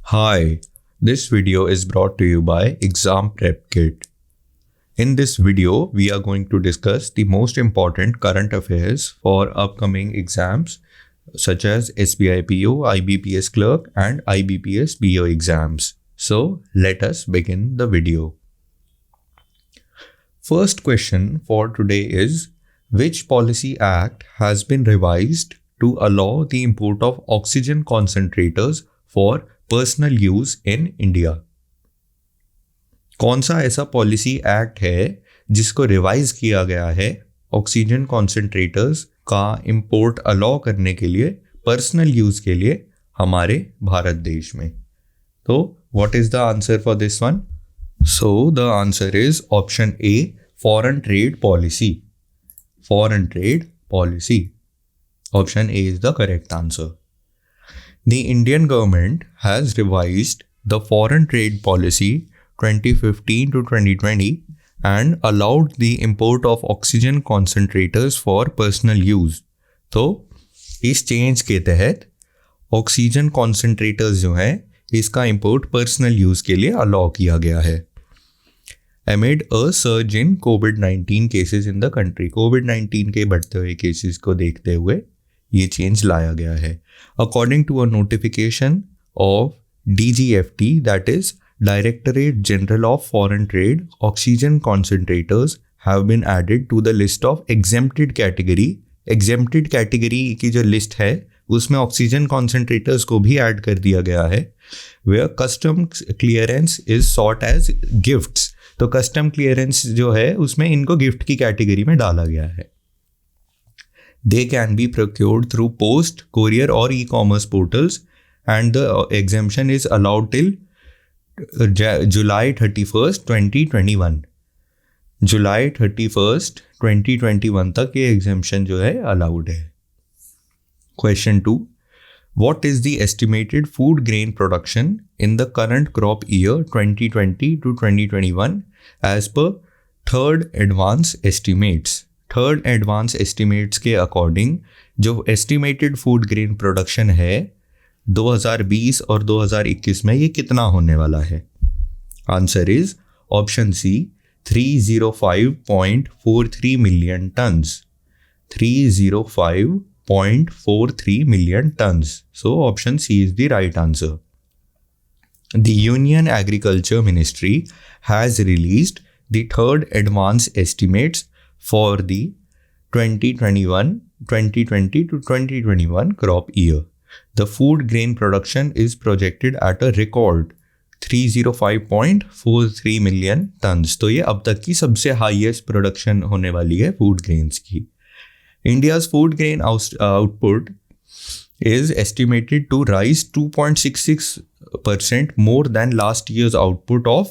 Hi, this video is brought to you by Exam Prep Kit. In this video, we are going to discuss the most important current affairs for upcoming exams such as SBI PO, IBPS Clerk and IBPS BO exams. So, let us begin the video. First question for today is, which policy act has been revised to allow the import of oxygen concentrators for personal use in India? कौन सा ऐसा policy act है जिसको revise किया गया है oxygen concentrators का import allow करने के लिए पर्सनल यूज के लिए हमारे भारत देश में? तो what is the answer for this one? So the answer is option A, foreign trade policy. Foreign trade policy. Option A is the correct answer. The Indian government has revised the foreign trade policy 2015 to 2020 and allowed the import of oxygen concentrators for personal use. तो इस change के तहत oxygen concentrators जो हैं इसका import personal use के लिए allow किया गया है. Amid a surge in COVID-19 cases in the country. COVID-19 के बढ़ते हुए केसेस को देखते हुए ये चेंज लाया गया है. According to a notification of DGFT, that is directorate general of foreign trade, oxygen concentrators have been added to the list of exempted category. Exempted category की जो लिस्ट है उसमें ऑक्सीजन कॉन्सेंट्रेटर्स को भी ऐड कर दिया गया है. Where custom clearance is sought as gifts. तो कस्टम क्लियरेंस जो है उसमें इनको गिफ्ट की कैटेगरी में डाला गया है. They can be procured through post, courier or e-commerce portals, and the exemption is allowed till July 31st, 2021. July 31st, 2021 तक ये exemption जो है allowed है. Question 2. What is the estimated food grain production in the current crop year 2020 to 2021 as per third advance estimates? Third advance estimates के according जो estimated food grain production है 2020 और 2021 में ये कितना होने वाला है? Answer is option C, 305.43 million tons. 305.43 million tons. So option C is the right answer. The union agriculture ministry has released the third advance estimates for the 2020 to 2021 crop year. The food grain production is projected at a record 305.43 million tons. तो ये अब तक की सबसे highest production होने वाली है food grains की. India's food grain output is estimated to rise 2.66% more than last year's output of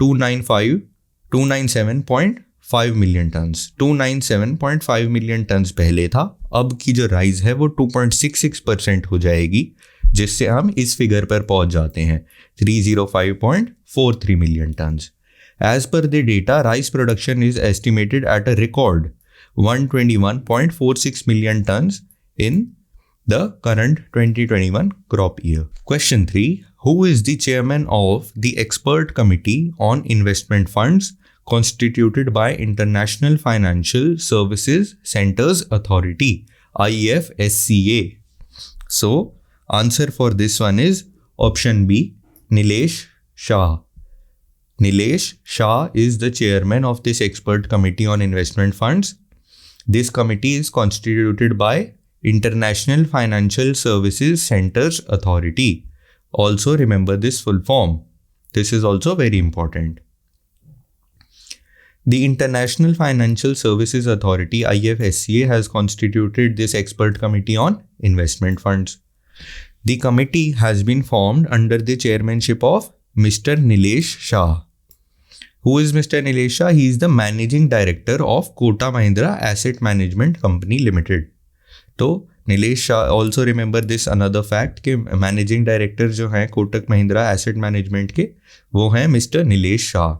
297.5 million turns. 297.5 million turns पहले था. अब की जो राइज है वो 2.66% हो जाएगी, जिससे हम इस फिगर पर पहुंच जाते हैं 305.43 million tons. As per the data, rice production is estimated at a record 121.46 million tons in the current 2021 crop year. Question 3. Who is the chairman of the expert committee on investment funds constituted by International Financial Services Centers Authority, IFSCA? So, answer for this one is option B, Nilesh Shah. Nilesh Shah is the chairman of this expert committee on investment funds. This committee is constituted by International Financial Services Centers Authority. Also remember this full form. This is also very important. The International Financial Services Authority, IFSCA, has constituted this expert committee on investment funds. The committee has been formed under the chairmanship of Mr. Nilesh Shah. Who is Mr. Nilesh Shah? He is the managing director of Kotak Mahindra Asset Management Company Limited. तो Nilesh Shah, also remember this another fact कि managing director जो हैं Kotak Mahindra asset management के वो हैं mister Nilesh Shah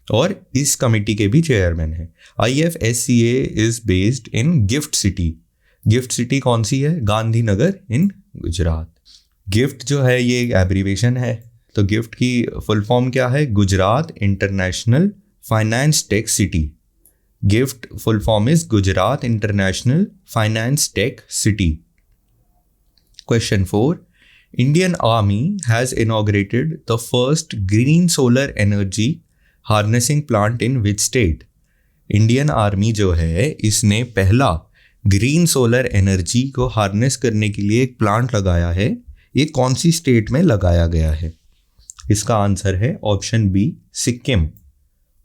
और इस committee के भी चेयरमैन हैं. IFSCA is based in gift city. Gift city कौन सी है? गांधीनगर इन गुजरात. गिफ्ट जो है ये एक एब्रीवेशन है तो गिफ्ट की फुल फॉर्म क्या है? Gujarat international finance tech city. Gift full form is Gujarat international finance tech city. Question 4. Indian Army has inaugurated the first green solar energy harnessing plant in which state? Indian army जो है इसने पहला green solar energy को harness करने के लिए एक plant लगाया है. ये कौन सी स्टेट में लगाया गया है? इसका आंसर है option B, Sikkim.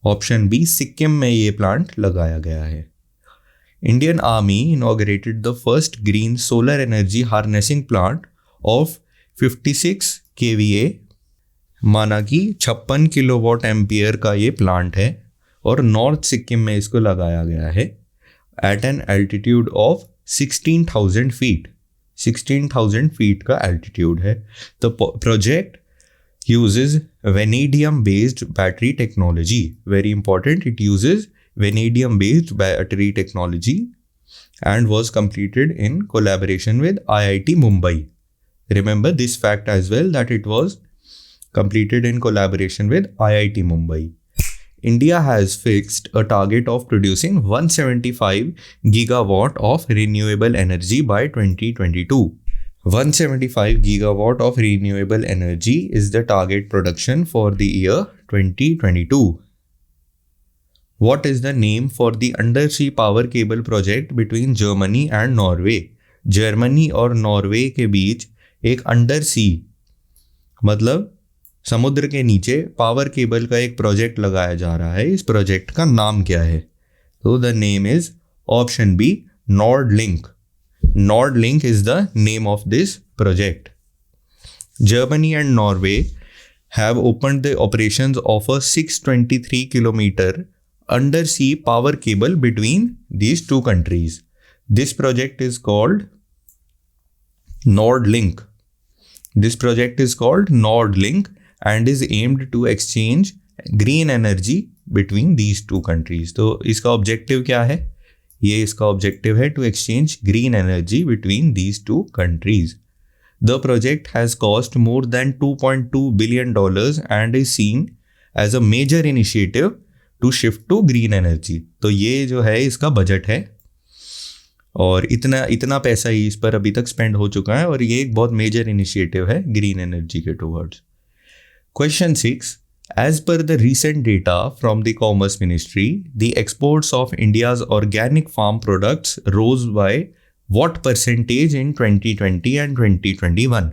Option B, Sikkim में ये प्लांट लगाया गया है. Indian Army inaugurated the first green solar energy harnessing plant of 56 kVA, माना कि 56 किलोवाट एम्पियर का ये प्लांट है और नॉर्थ सिक्किम में इसको लगाया गया है at an altitude of 16,000 feet. 16,000 feet का एल्टीट्यूड है. The project uses vanadium based battery technology. Very important, it uses vanadium based battery technology and was completed in collaboration with IIT Mumbai. Remember this fact as well, that it was completed in collaboration with IIT Mumbai. India has fixed a target of producing 175 gigawatt of renewable energy by 2022. 175 gigawatt of renewable energy is the target production for the year 2022. What is the name for the undersea power cable project between Germany and Norway? Germany और Norway के बीच एक under सी मतलब समुद्र के नीचे power cable का एक project लगाया जा रहा है. इस प्रोजेक्ट का नाम क्या है? तो the name is option B, NordLink. NordLink is the name of this project. Germany and Norway have opened the operations of a 623 kilometer undersea power cable between these two countries. This project is called NordLink. This project is called NordLink and is aimed to exchange green energy between these two countries. तो इसका objective क्या है? ये इसका objective है to exchange green energy between these two countries. The project has cost more than $2.2 billion and is seen as a major initiative to shift to green energy. तो ये जो है इसका बजट है और इतना पैसा ही इस पर अभी तक स्पेंड हो चुका है और ये एक बहुत मेजर इनिशिएटिव है ग्रीन एनर्जी के towards. Question 6. As per the recent data from the Commerce Ministry, the exports of India's organic farm products rose by what percentage in 2020 and 2021?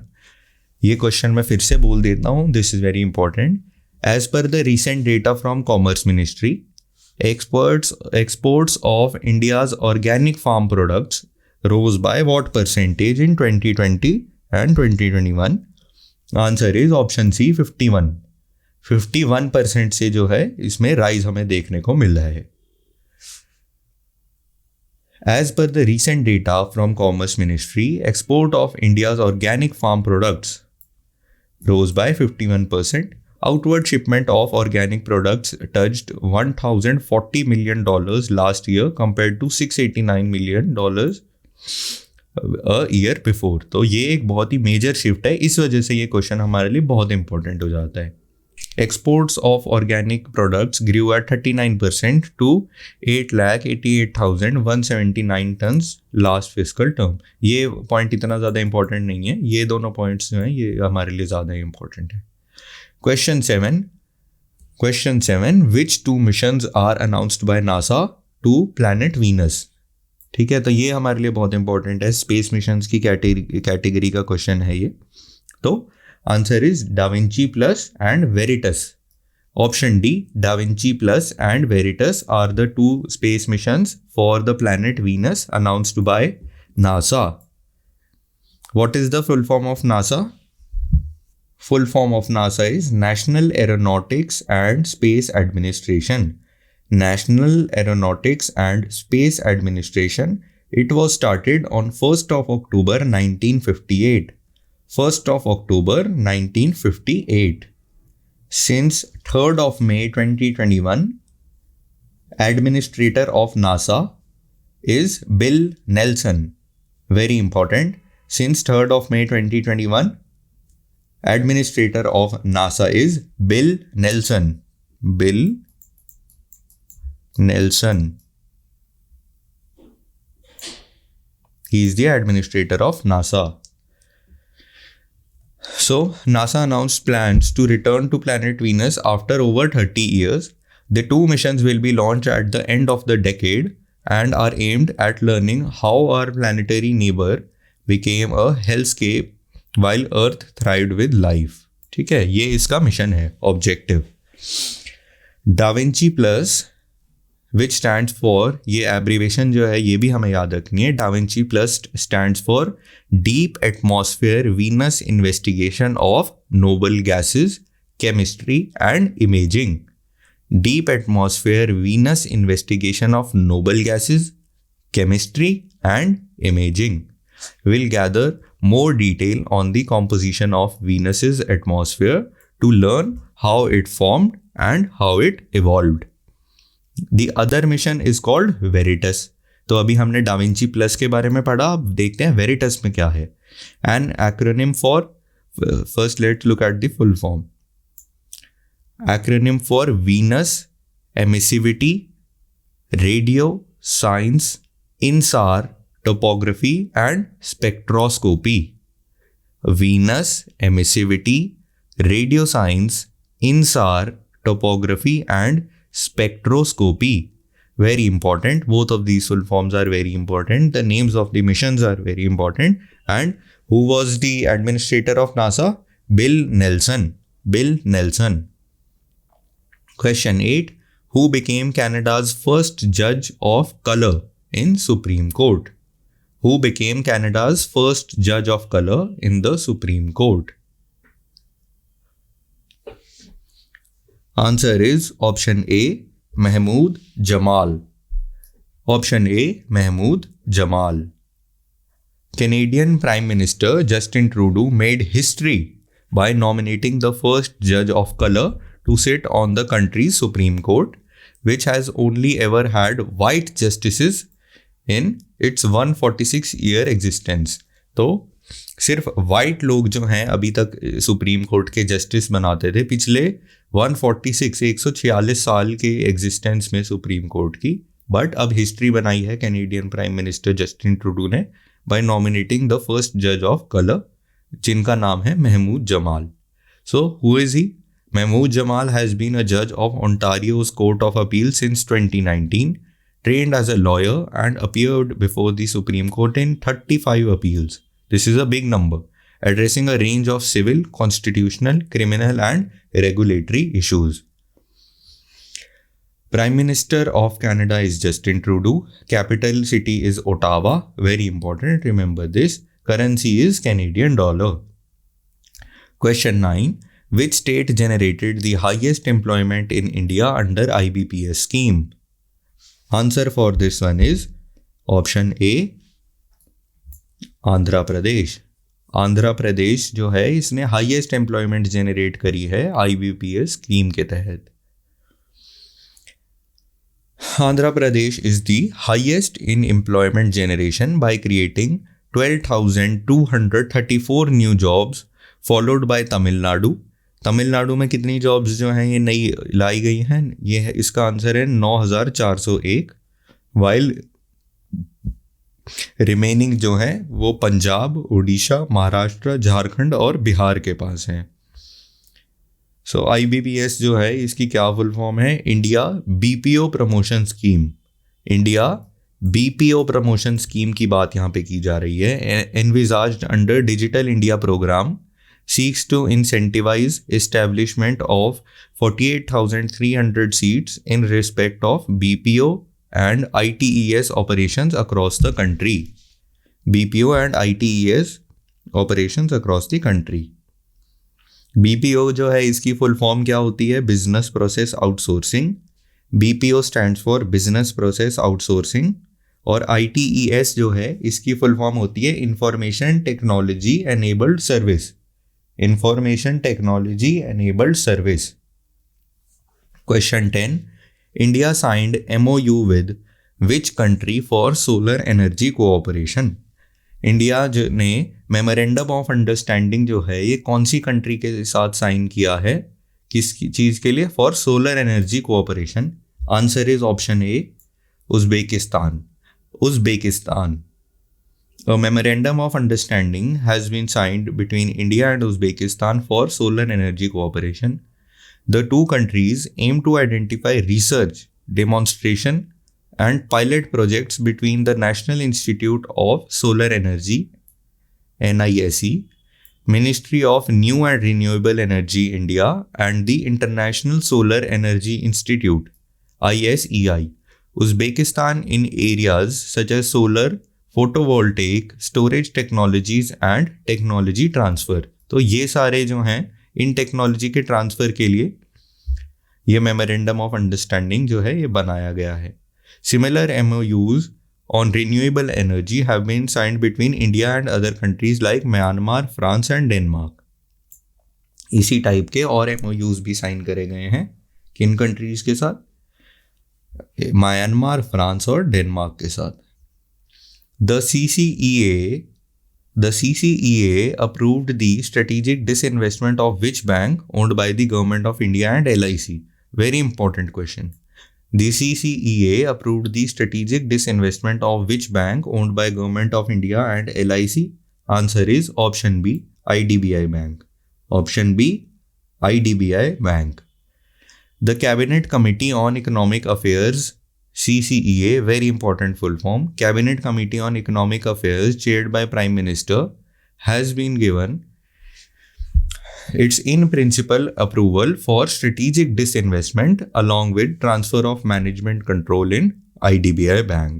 ये क्वेश्चन मैं फिर से बोल देता हूँ, this is very important. As per the recent data from Commerce Ministry, exports of India's organic farm products rose by what percentage in 2020 and 2021? Answer is option C, 51. 51% से जो है इसमें राइज हमें देखने को मिल रहा है. As per the recent data from Commerce Ministry, export of India's organic farm products rose by 51%. Outward shipment of organic products touched $1,040 million last year compared to $689 million a year before. तो ये एक बहुत ही major shift है. इस वजह से ये question हमारे लिए बहुत इंपॉर्टेंट हो जाता है. Exports of organic products grew at 39% to 8,88,179 tons last fiscal term. ये पॉइंट इतना ज़्यादा इंपॉर्टेंट नहीं है, ये दोनों पॉइंट्स जो हैं ये हमारे लिए ज़्यादा इंपॉर्टेंट है. Question 7. Which two missions are announced by NASA to planet Venus? ठीक है, तो ये हमारे लिए बहुत इंपॉर्टेंट है. स्पेस मिशंस की कैटेगरी का क्वेश्चन है ये. तो answer is DAVINCI plus and Veritas. Option D, DAVINCI plus and Veritas are the two space missions for the planet Venus announced by NASA. What is the full form of NASA? Full form of NASA is National Aeronautics and Space Administration. National Aeronautics and Space Administration. It was started on 1st of October 1958. 1st of October 1958. Since 3rd of May 2021, Administrator of NASA is Bill Nelson. Very important. Since 3rd of May 2021, Administrator of NASA is Bill Nelson. Bill Nelson. He is the administrator of NASA. So, NASA announced plans to return to planet Venus after over 30 years. The 2 missions will be launched at the end of the decade and are aimed at learning how our planetary neighbor became a hellscape while Earth thrived with life. ठीक है, ये इसका mission है, objective. Da Vinci plus which stands for, ये abbreviation जो है ये भी हमें याद रखनी है. Da Vinci plus stands for deep atmosphere Venus investigation of noble gases, chemistry and imaging. Deep Atmosphere Venus Investigation of Noble Gases, Chemistry and Imaging will gather more detail on the composition of Venus's atmosphere to learn how it formed and how it evolved. The other mission is called Veritas. तो अभी हमने da Vinci plus के बारे में पढ़ा, अब देखते हैं वेरिटस में क्या है. An acronym for, first let's look at the full form. Acronym for Venus Emissivity Radio Science INSAR Topography and Spectroscopy. Venus Emissivity Radio Science INSAR Topography and Spectroscopy. Very important. Both of these full forms are very important. The names of the missions are very important. And who was the administrator of NASA? Bill Nelson. Bill Nelson. Question 8. Who became Canada's first judge of color in Supreme Court? Who became Canada's first judge of color in the Supreme Court? Answer is option A, Mahmood Jamal. Option A, Mahmood Jamal. Canadian Prime Minister Justin Trudeau made history by nominating the first judge of color to sit on the country's Supreme Court, which has only ever had white justices in its 146-year existence. तो सिर्फ white लोग जो हैं अभी तक supreme court के justice बनाते थे पिछले 146 साल के एग्जिस्टेंस में सुप्रीम कोर्ट की. बट अब हिस्ट्री बनाई है Canadian prime minister Justin Trudeau ने बाय नॉमिनेटिंग द फर्स्ट जज ऑफ कलर, जिनका नाम है Mahmood Jamal. So who is he? Mahmood Jamal has been a judge of Ontario's Court of Appeal since 2019, trained as a lawyer and appeared before the Supreme Court in 35 appeals. This is a big number, addressing a range of civil, constitutional, criminal and regulatory issues. Prime Minister of Canada is Justin Trudeau. Capital city is Ottawa. Very important, remember this. Currency is Canadian dollar. Question 9. Which state generated the highest employment in India under IBPS scheme? Answer for this one is option A, Andhra Pradesh. Andhra Pradesh जो है इसने highest employment generate करी है IBPS scheme के तहत. Andhra Pradesh is the highest in employment generation by creating 12,234 new jobs, followed by Tamil Nadu. Tamil Nadu में कितनी jobs जो हैं ये नई लाई गई हैं? ये है, इसका आंसर है 9,401. वाइल रिमेनिंग जो है वो पंजाब, उड़ीसा, महाराष्ट्र, झारखंड और बिहार के पास हैं. सो IBPS जो है इसकी क्या फुल फॉर्म है? India BPO promotion scheme. India BPO promotion scheme की बात यहाँ पे की जा रही है. Envisaged under digital India programme seeks to incentivize establishment of 48,300 seats in respect of BPO and ITES operations across the country. BPO and ITES operations across the country. BPO जो है इसकी फुल फॉर्म क्या होती है? Business process outsourcing. BPO stands for business process outsourcing. और ITES जो है इसकी फुल फॉर्म होती है information technology enabled service. Information Technology Enabled Service. Question 10. India signed MOU with which country for solar energy cooperation? India जो ने memorandum of understanding जो है ये कौन सी कंट्री के साथ साइन किया है, किस चीज़ के लिए? For solar energy cooperation. Answer is option A, Uzbekistan. Uzbekistan. A memorandum of understanding has been signed between India and Uzbekistan for solar energy cooperation. The two countries aim to identify research, demonstration, and pilot projects between the National Institute of Solar Energy (NISE), Ministry of New and Renewable Energy India, and the International Solar Energy Institute (ISEI). Uzbekistan in areas such as solar, photovoltaic, storage technologies and technology transfer. तो ये सारे जो हैं इन technology के transfer के लिए ये memorandum of understanding जो है ये बनाया गया है। Similar MOUs on renewable energy have been signed between India and other countries like Myanmar, France and Denmark. इसी टाइप के और MOUs भी साइन करे गए हैं किन कंट्रीज के साथ? म्यांमार, फ्रांस और डेनमार्क के साथ। The CCEA approved the strategic disinvestment of which bank owned by the Government of India and LIC? Very important question. The CCEA approved the strategic disinvestment of which bank owned by Government of India and LIC? Answer is option B, IDBI Bank. Option B, IDBI Bank. The Cabinet Committee on Economic Affairs, CCEA, very important full form, Cabinet Committee on Economic Affairs chaired by Prime Minister, has been given its in principle approval for strategic disinvestment along with transfer of management control in IDBI Bank.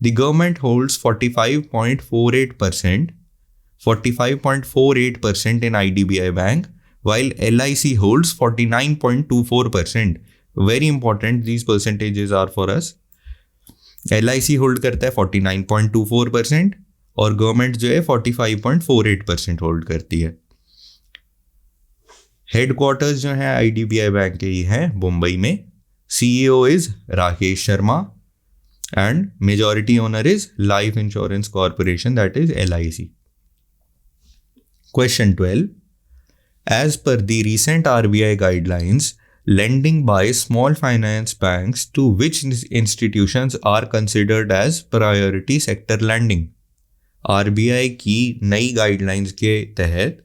The government holds 45.48% in IDBI Bank, while LIC holds 49.24%. Very important, these percentages are for us. LIC hold करता है 49.24% और government जो है 45.48% hold करती है। Headquarters जो है IDBI bank के ही हैं मुंबई में। CEO is Rakesh Sharma and majority owner is life insurance corporation, that is LIC। Question 12, as per the recent RBI guidelines, lending by small finance banks to which institutions are considered as priority sector lending? RBI की नई guidelines के तहत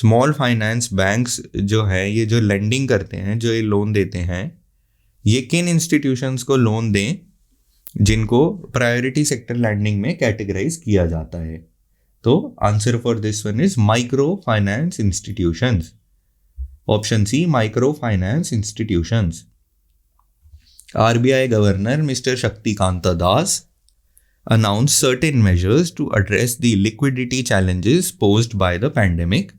small finance banks जो है ये जो lending करते हैं, जो ये लोन देते हैं, ये किन इंस्टीट्यूशंस को लोन दें जिनको प्रायोरिटी सेक्टर लैंडिंग में कैटेगराइज किया जाता है? तो answer for this one is micro finance institutions. Option C, microfinance institutions. RBI Governor Mr. Shaktikanta Das announced certain measures to address the liquidity challenges posed by the pandemic.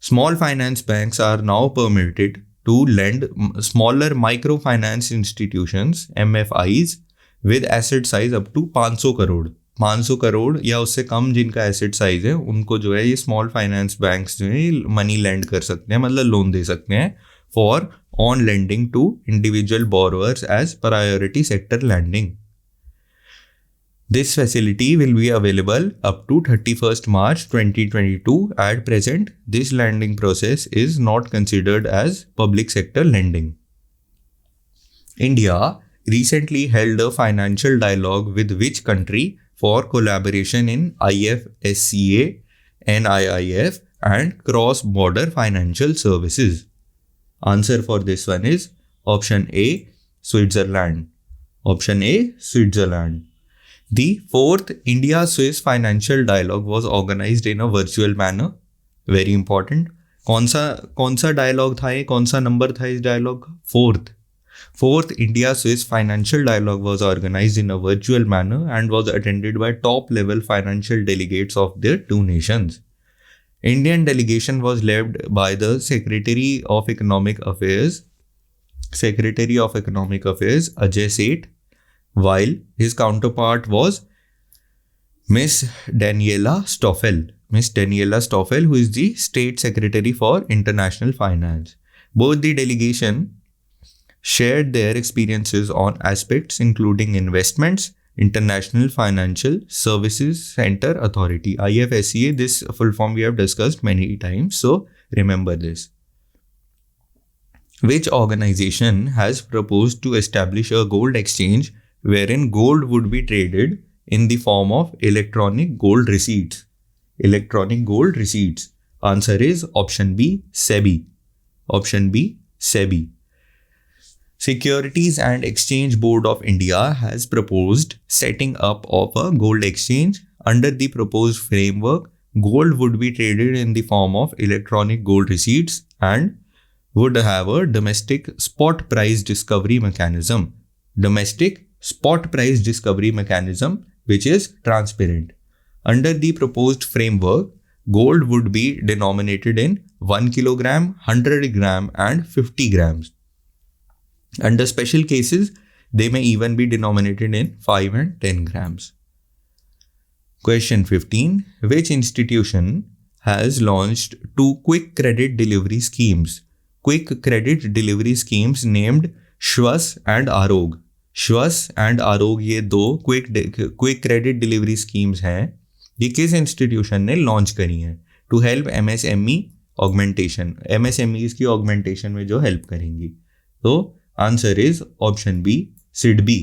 Small finance banks are now permitted to lend smaller microfinance institutions, MFIs, with asset size up to 500 crore. 500 crore या उससे कम जिनका asset size है उनको जो है ये small finance banks जो है मनी लेंड कर सकते हैं, मतलब लोन दे सकते हैं for on lending to individual borrowers as priority sector lending. This facility will be available up to 31st March 2022. At present, this lending process is not considered as public sector lending. India recently held a financial dialogue with which country for collaboration in IFSCA, NIIF and cross-border financial services? Answer for this one is option A, Switzerland. Option A, Switzerland. The 4th India-Swiss Financial Dialogue was organized in a virtual manner. Very important. कौन सा dialogue था ये, कौन सा number था इस dialogue का? Fourth India-Swiss Financial Dialogue was organized in a virtual manner and was attended by top-level financial delegates of their two nations. Indian delegation was led by the Secretary of Economic Affairs Ajay Seth, while his counterpart was Miss Daniela Stoffel, who is the State Secretary for International Finance. Both the delegation shared their experiences on aspects including investments, International Financial Services Center Authority, IFSCA. This full form we have discussed many times, so remember this. Which organization has proposed to establish a gold exchange wherein gold would be traded in the form of electronic gold receipts? Electronic gold receipts. Answer is option B, SEBI. Option B, SEBI. Securities and Exchange Board of India has proposed setting up of a gold exchange. Under the proposed framework, gold would be traded in the form of electronic gold receipts and would have a domestic spot price discovery mechanism. Domestic spot price discovery mechanism which is transparent. Under the proposed framework, gold would be denominated in 1 kilogram, 100 gram and 50 grams. Under special cases, they may even be denominated in 5 and 10 grams. Question 15. Which institution has launched 2 quick credit delivery schemes? Quick credit delivery schemes named Shwas and Arog. Shwas and Arog ये 2 quick credit delivery schemes हैं. ये किस institution ने launch करी हैं to help MSME augmentation, MSMEs की augmentation में जो हेल्प करेंगी? तो answer is option B, SIDBI.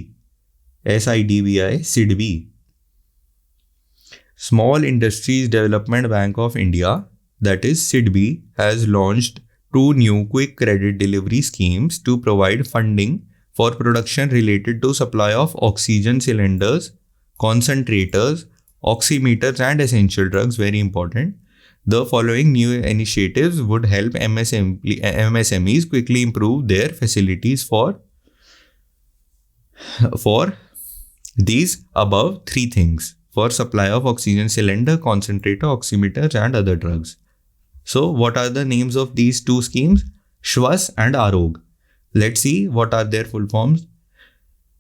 SIDBI, SIDBI. Small Industries Development Bank of India, that is SIDBI, has launched 2 new quick credit delivery schemes to provide funding for production related to supply of oxygen cylinders, concentrators, oximeters and essential drugs. Very important. The following new initiatives would help MSMEs quickly improve their facilities for these above 3 things: for supply of oxygen cylinder, concentrator, oximeters and other drugs. So what are the names of these 2 schemes? Shwas and Arog. Let's see what are their full forms.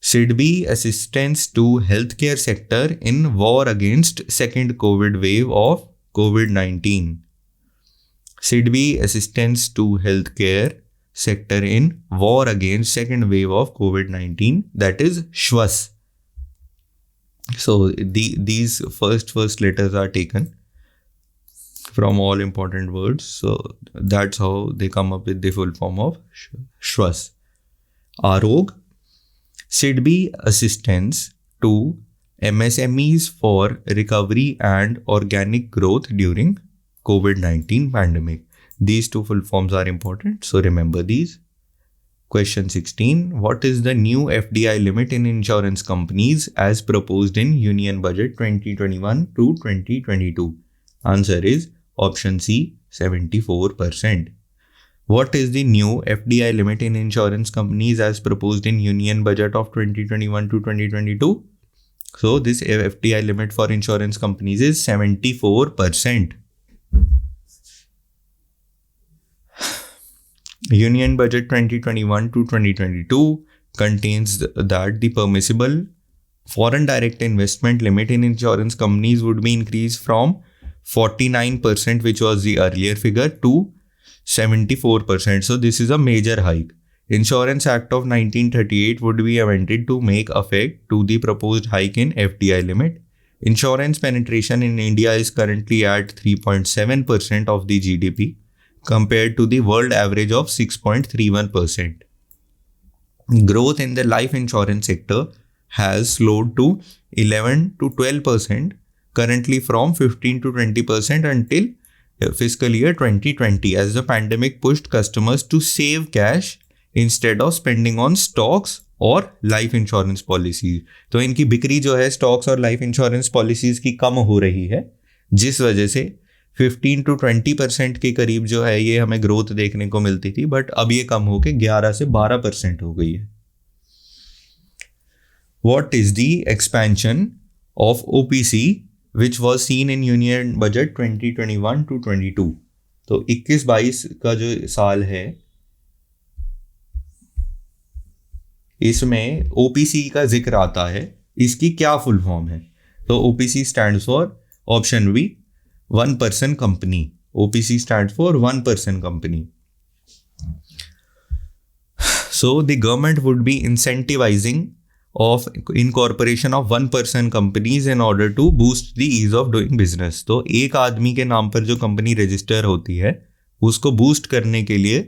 SIDBI, assistance to healthcare sector in war against second COVID wave of COVID-19. SIDBI, assistance to healthcare sector in war against second wave of COVID-19, that is Shwas. So these first letters are taken from all important words. So that's how they come up with the full form of Shwas. Arog, SIDBI, assistance to MSMEs for recovery and organic growth during COVID-19 pandemic. These 2 full forms are important, so remember these. Question 16. What is the new FDI limit in insurance companies as proposed in Union Budget 2021 to 2022? Answer is option C, 74%. What is the new FDI limit in insurance companies as proposed in Union Budget of 2021 to 2022? So this FDI limit for insurance companies is 74%. Union Budget 2021 to 2022 contains that the permissible foreign direct investment limit in insurance companies would be increased from 49%, which was the earlier figure, to 74%. So this is a major hike. Insurance Act of 1938 would be amended to make effect to the proposed hike in FDI limit. Insurance penetration in India is currently at 3.7% of the GDP compared to the world average of 6.31%. Growth in the life insurance sector has slowed to 11 to 12%, currently from 15 to 20% until fiscal year 2020, as the pandemic pushed customers to save cash instead of spending on stocks और life insurance policies. तो इनकी बिक्री जो है stocks और life insurance policies की कम हो रही है, जिस वजह से 15 to 20% के करीब जो है ये हमें ग्रोथ देखने को मिलती थी, बट अब ये कम होकर 11 से 12% हो गई है. What is the expansion of OPC which was seen in Union Budget 2021 to 22? तो 21-22 का जो साल है इसमें ओपीसी का जिक्र आता है, इसकी क्या फुल फॉर्म है? तो OPC stands for option B, 1 person company. OPC stands for 1 person company. So the government would be incentivizing of incorporation of one person companies in order to boost the ease of doing business. तो एक आदमी के नाम पर जो company register होती है उसको बूस्ट करने के लिए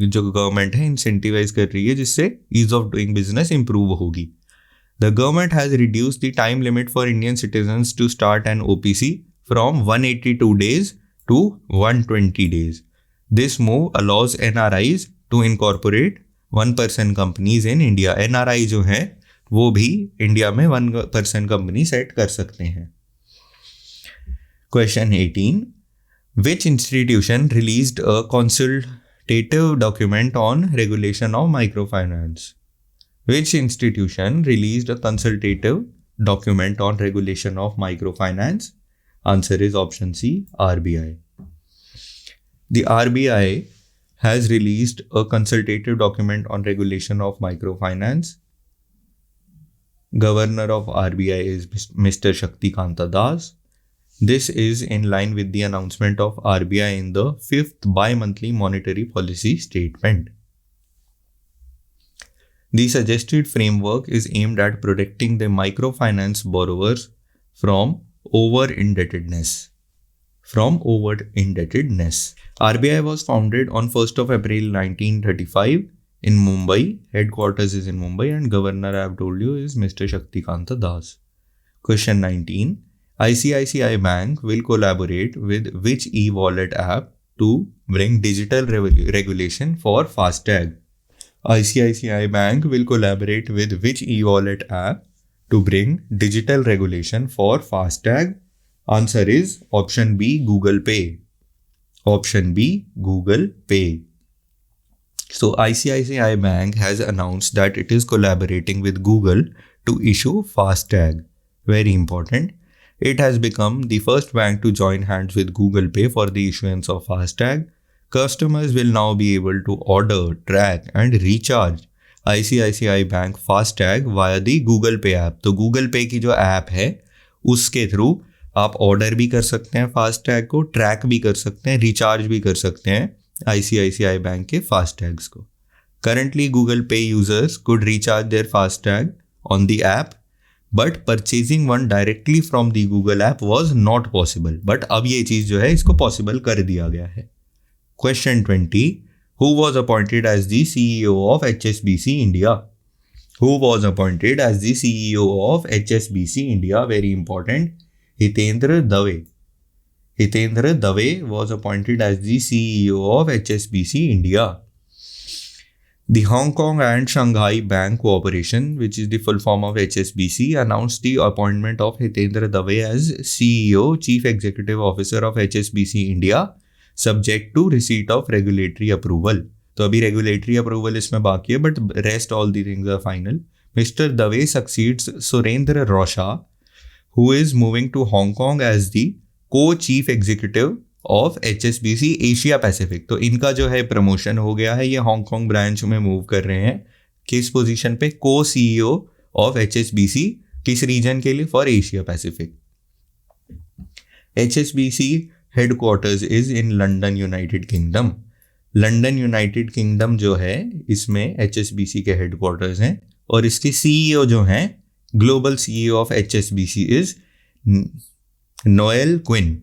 जो गवर्नमेंट है इंसेंटिवाइज कर रही है, जिससे ease of doing business improve होगी. The government has reduced the time limit for Indian citizens to start an OPC from 182 days to 120 days. This move allows NRIs to incorporate one-person companies in India. NRI जो है वो भी India में one-person company set कर सकते हैं. Question 18. Which institution released a consultative document on regulation of microfinance? Which institution released a consultative document on regulation of microfinance? Answer is option C, RBI. The RBI has released a consultative document on regulation of microfinance. Governor of RBI is Mr. Shaktikanta Das. This is in line with the announcement of RBI in the 5th bi-monthly monetary policy statement. The suggested framework is aimed at protecting the microfinance borrowers from over-indebtedness. RBI was founded on 1st of April 1935 in Mumbai. Headquarters is in Mumbai and Governor, I have told you, is Mr. Shaktikanta Das. Question 19. ICICI Bank will collaborate with which e-wallet app to bring digital regulation for FASTag? ICICI Bank will collaborate with which e-wallet app to bring digital regulation for FASTag? Answer is option B, Google Pay. Option B, Google Pay. So ICICI Bank has announced that it is collaborating with Google to issue FASTag. Very important. It has become the first bank to join hands with Google Pay for the issuance of FASTag. Customers will now be able to order, track and recharge ICICI Bank FASTag via the Google Pay app. तो Google Pay की जो app है उसके through आप order भी कर सकते हैं फास्टैग को, ट्रैक भी कर सकते हैं, रिचार्ज भी कर सकते हैं ICICI बैंक के फास्टैग्स को. Currently Google Pay users could recharge their FASTag on the app, but purchasing one directly from the Google app was not possible. But अब ये चीज़ जो है इसको possible कर दिया गया है. Question 20. Who was appointed as the CEO of HSBC India? Who was appointed as the CEO of HSBC India? Very important. Hitendra Dave. Hitendra Dave was appointed as the CEO of HSBC India. The Hong Kong and Shanghai Bank Cooperation, which is the full form of HSBC, announced the appointment of Hitendra Dave as CEO, Chief Executive Officer of HSBC India, subject to receipt of regulatory approval. तो अभी regulatory approval इसमें बाकी है, but rest all the things are final. Mr. Dave succeeds Surendra Rosha, who is moving to Hong Kong as the co-chief executive of HSBC Asia Pacific. तो इनका जो है promotion हो गया है, ये हांगकांग ब्रांच में मूव कर रहे हैं. किस पोजीशन पे? co-CEO of HSBC. किस रीजन के लिए? For Asia Pacific. HSBC headquarters is in London, United kingdom. London United kingdom जो है इसमें HSBC के हेडक्वार्टर्स हैं और इसके CEO जो हैं, global CEO of HSBC is Noel Quinn.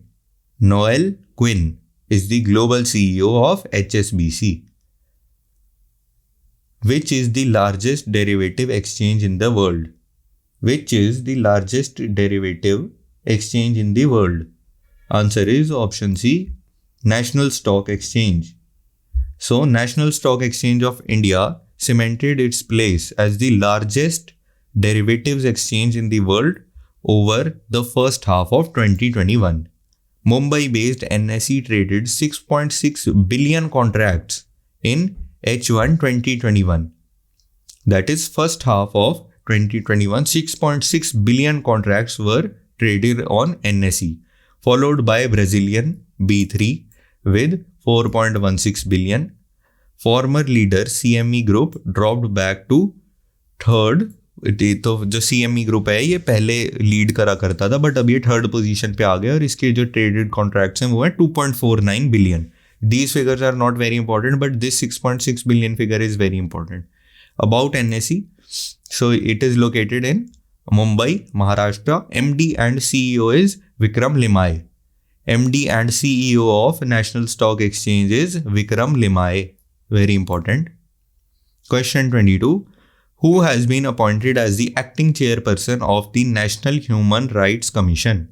Noel Quinn is the global CEO of HSBC, which is the largest derivative exchange in the world. Which is the largest derivative exchange in the world? Answer is option C, National Stock Exchange. So, National Stock Exchange of India cemented its place as the largest derivatives exchange in the world over the first half of 2021. Mumbai-based NSE traded 6.6 billion contracts in H1 2021. That is first half of 2021, 6.6 billion contracts were traded on NSE, followed by Brazilian B3 with 4.16 billion. Former leader CME Group dropped back to third. तो जो CME group है ये पहले lead करा करता था, but अब ये थर्ड पोजीशन पे आ गया और इसके जो ट्रेडेड कॉन्ट्रैक्ट्स हैं वो है 2.49 billion. These figures are not very important, but this 6.6 billion figure is very important. About NSE, So it is located in Mumbai, Maharashtra. MD and CEO is Vikram Limaye. MD and CEO of National Stock Exchange is Vikram Limaye. Very important. Question 22. Who has been appointed as the acting chairperson of the National Human Rights Commission?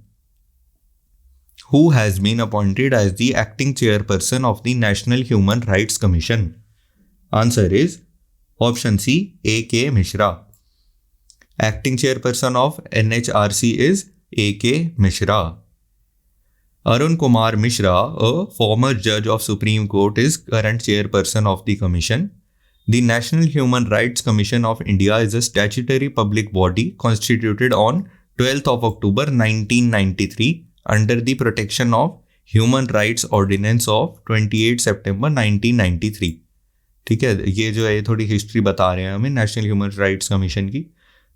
Who has been appointed as the acting chairperson of the National Human Rights Commission? Answer is option C, A.K. Mishra. Acting chairperson of NHRC is A.K. Mishra. Arun Kumar Mishra, a former judge of Supreme Court, is current chairperson of the commission. The National Human Rights Commission of India is a statutory public body constituted on 12th of October 1993 under the protection of Human Rights Ordinance of 28 September 1993. ठीक है, ये जो है थोड़ी history बता रहे हैं हमें नेशनल ह्यूमन राइट्स कमीशन की.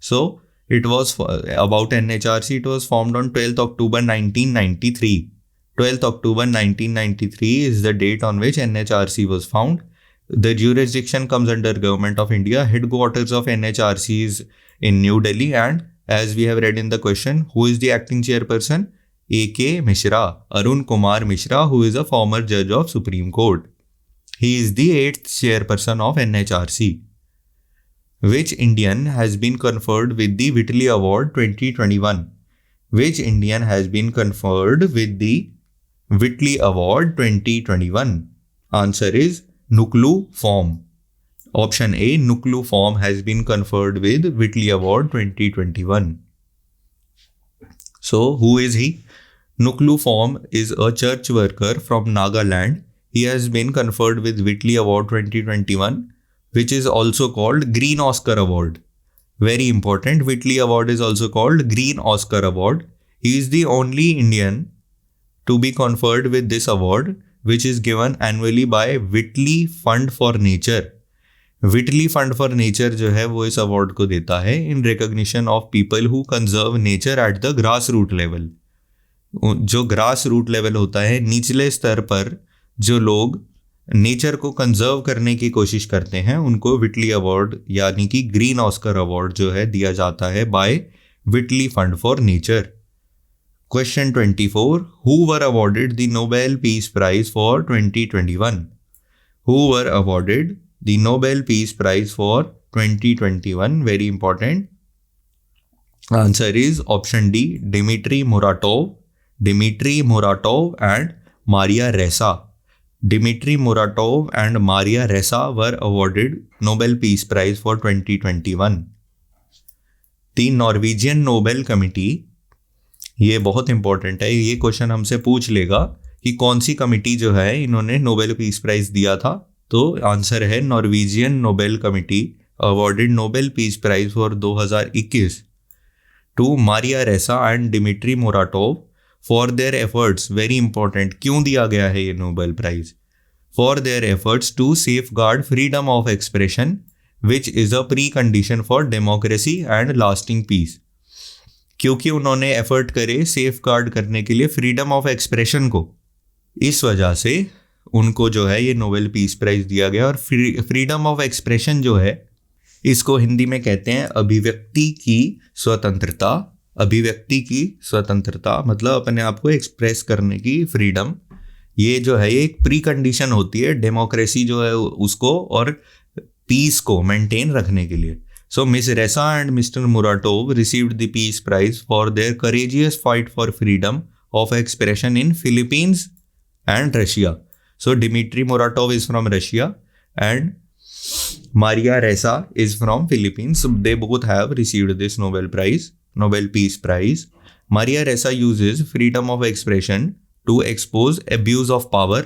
सो it was about NHRC. It was formed on 12th October 1993. 12th October 1993 is the date on which NHRC was found. The jurisdiction comes under Government of India. Headquarters of NHRC is in New Delhi, and as we have read in the question, who is the acting chairperson? A.K. Mishra, Arun Kumar Mishra, who is a former judge of Supreme Court. He is the 8th chairperson of NHRC. Which Indian has been conferred with the Whitley Award 2021? Which Indian has been conferred with the Whitley Award 2021? Answer is Nuklu Form. Option A, Nuklu Form has been conferred with Whitley Award 2021. So, who is he? Nuklu Form is a church worker from Nagaland. He has been conferred with Whitley Award 2021, which is also called Green Oscar Award. Very important, Whitley Award is also called Green Oscar Award. He is the only Indian to be conferred with this award, which is given annually by Whitley Fund for Nature. Whitley Fund for Nature जो है वो इस award को देता है in recognition of people who conserve nature at the grassroots level. जो grass root level होता है, निचले स्तर पर जो लोग नेचर को कंजर्व करने की कोशिश करते हैं, उनको विटली अवार्ड यानी कि ग्रीन ऑस्कर अवार्ड जो है दिया जाता है by Whitley fund for nature. Question 24. Who were awarded the Nobel peace prize for 2021? Who were awarded the Nobel peace prize for 2021? Very important. Answer is option D, Dmitry Muratov and Maria Ressa. Dmitry Muratov and Maria Ressa were awarded Nobel Peace Prize for 2021. The Norwegian Nobel Committee, ये बहुत important है, ये question हमसे पूछ लेगा कि कौन सी committee जो है इन्होंने नोबेल पीस प्राइज दिया था. तो आंसर है Norwegian Nobel committee awarded Nobel peace prize for 2021 to Maria Ressa and Dmitry Muratov for their efforts. Very important, क्यों दिया गया है ये Nobel prize? For their efforts to safeguard freedom of expression which is a precondition for democracy and lasting peace. क्योंकि उन्होंने effort करे safeguard करने के लिए फ्रीडम ऑफ एक्सप्रेशन को, इस वजह से उनको जो है ये नोबेल पीस प्राइज दिया गया. और फ्रीडम ऑफ एक्सप्रेशन जो है इसको हिंदी में कहते हैं अभिव्यक्ति की स्वतंत्रता. अभिव्यक्ति की स्वतंत्रता मतलब अपने आप को एक्सप्रेस करने की फ्रीडम. ये जो है ये एक प्री कंडीशन होती है डेमोक्रेसी जो है उसको और पीस को मेंटेन रखने के लिए. So Miss Ressa and Mr Muratov received the peace prize for their courageous fight for freedom of expression in Philippines and Russia. So Dmitry Muratov is from Russia and Maria Ressa is from Philippines. So they both have received this Nobel Peace Prize. Maria Ressa uses freedom of expression to expose abuse of power,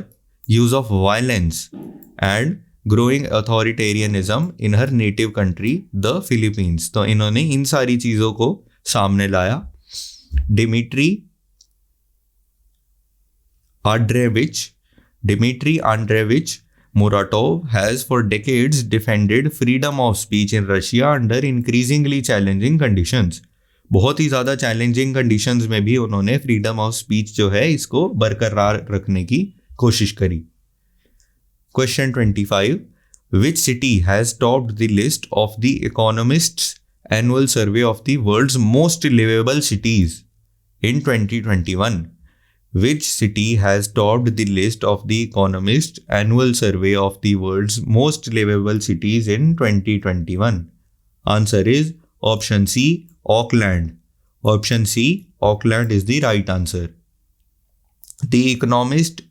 use of violence, and growing authoritarianism in her native country, the Philippines. तो इन्होंने इन सारी चीज़ों को सामने लाया. Dmitry Andreevich Muratov has for decades defended freedom of speech in Russia under increasingly challenging conditions. बहुत ही ज़्यादा challenging conditions में भी उन्होंने फ्रीडम ऑफ स्पीच जो है इसको बरकरार रखने की कोशिश करी. Question 25. Which city has topped the list of the Economist's annual survey of the world's most livable cities in 2021? Which city has topped the list of the Economist annual survey of the world's most livable cities in 2021? Answer is option C, Auckland. Option C, Auckland is the right answer. The Economist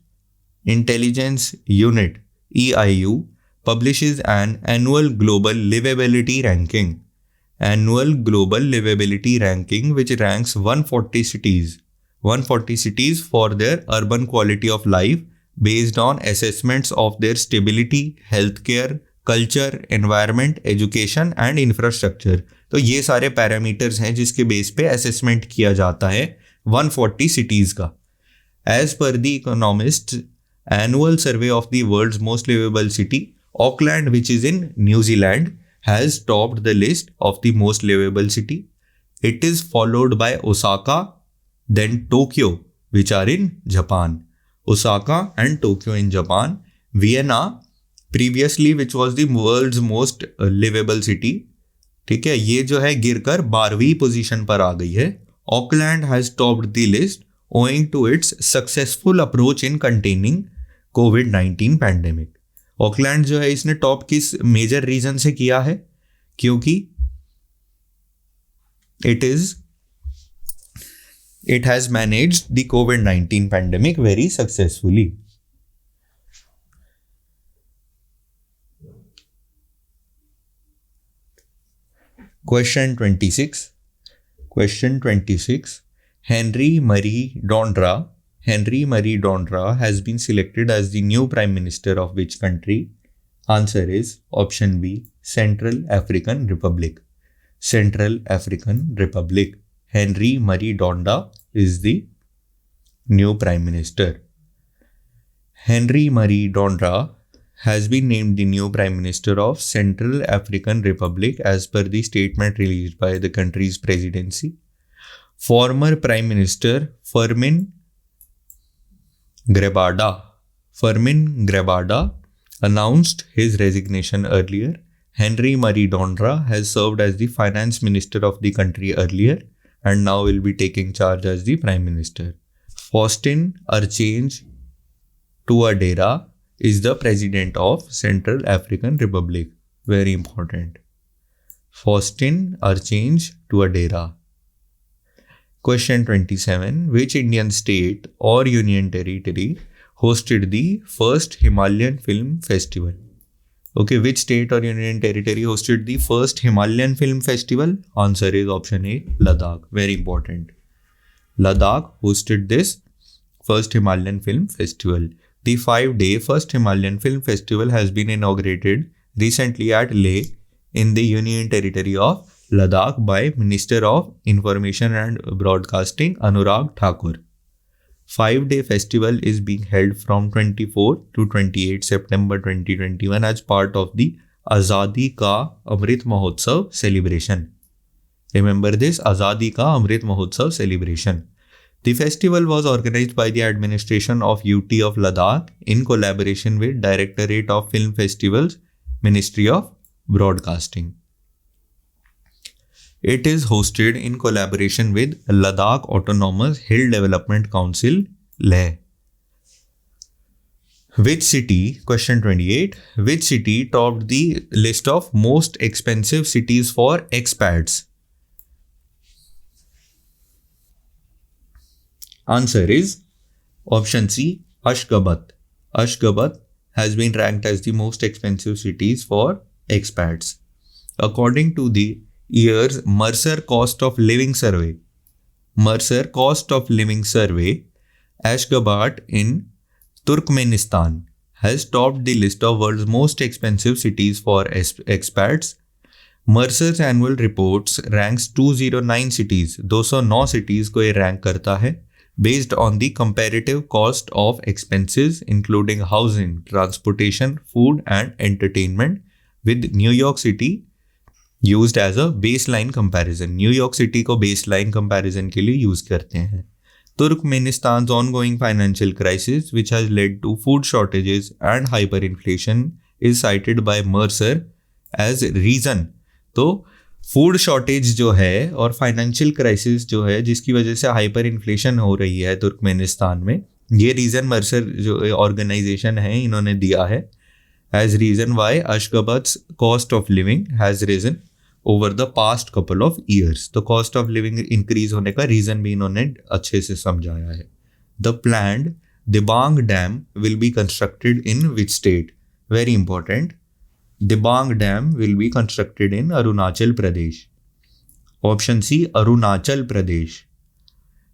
Intelligence Unit, EIU, publishes an annual global livability ranking. Annual global livability ranking which ranks 140 cities for their urban quality of life based on assessments of their stability, healthcare, culture, environment, education and infrastructure. तो ये सारे parameters हैं जिसके base पे assessment किया जाता है 140 cities का. As per the Economist annual survey of the world's most livable city, Auckland, which is in New Zealand, has topped the list of the most livable city. It is followed by Osaka, then Tokyo, which are in Japan. Osaka and Tokyo in Japan. Vienna, previously which was the world's most livable city, ठीक है, ये जो है गिरकर 12वीं position पर आ गई है. Auckland has topped the list owing to its successful approach in containing COVID-19 pandemic. Auckland जो है इसने टॉप किस मेजर रीजन से किया है? क्योंकि it has managed the COVID-19 pandemic very successfully. Question 26. Henry Marie Dondra has been selected as the new Prime Minister of which country? Answer is option B, Central African Republic. Central African Republic. Henry Marie Dondra is the new Prime Minister. Henry Marie Dondra has been named the new Prime Minister of Central African Republic as per the statement released by the country's presidency. Former Prime Minister Firmin Grebada announced his resignation earlier. Henry Marie Dondra has served as the finance minister of the country earlier and now will be taking charge as the prime minister. Faustin Archange Touadera is the president of Central African Republic. Very important. Faustin Archange Touadera. Question 27. Which Indian state or union territory hosted the first Himalayan Film Festival? Okay, which state or union territory hosted the first Himalayan Film Festival? Answer is option A, Ladakh. Very important. Ladakh hosted this first Himalayan Film Festival. The 5-day first Himalayan Film Festival has been inaugurated recently at Leh in the Union Territory of Ladakh by Minister of Information and Broadcasting Anurag Thakur. 5-day festival is being held from 24 to 28 September 2021 as part of the Azadi Ka Amrit Mahotsav celebration. Remember this, Azadi Ka Amrit Mahotsav celebration. The festival was organized by the administration of UT of Ladakh in collaboration with Directorate of Film Festivals, Ministry of Broadcasting. It is hosted in collaboration with Ladakh Autonomous Hill Development Council, Leh. Which city, question 28, which city topped the list of most expensive cities for expats? Answer is option C, Ashgabat. Ashgabat has been ranked as the most expensive cities for expats. According to the year's Mercer Cost of Living Survey, Ashgabat in Turkmenistan has topped the list of world's most expensive cities for expats. Mercer's annual reports ranks 209 cities, 209 cities को ये rank करता है based on the comparative cost of expenses including housing, transportation, food and entertainment, with New York City used as a baseline comparison. New York City को baseline comparison के लिए use करते हैं. Turkmenistan's ongoing financial crisis, which has led to food shortages and hyperinflation, is cited by Mercer as reason. तो food shortage जो है और financial crisis जो है जिसकी वजह से हाइपर इन्फ्लेशन हो रही है तुर्कमेनिस्तान में, ये रीज़न मर्सर जो ऑर्गेनाइजेशन है इन्होंने दिया है as reason why Ashgabat's cost of living has risen over the past couple of years. तो कॉस्ट ऑफ लिविंग इंक्रीज होने का रीज़न भी इन्होंने अच्छे से समझाया है। The planned Dibang dam will be constructed in which state? Very important. Dibang dam will be constructed in Arunachal Pradesh. Option C Arunachal Pradesh.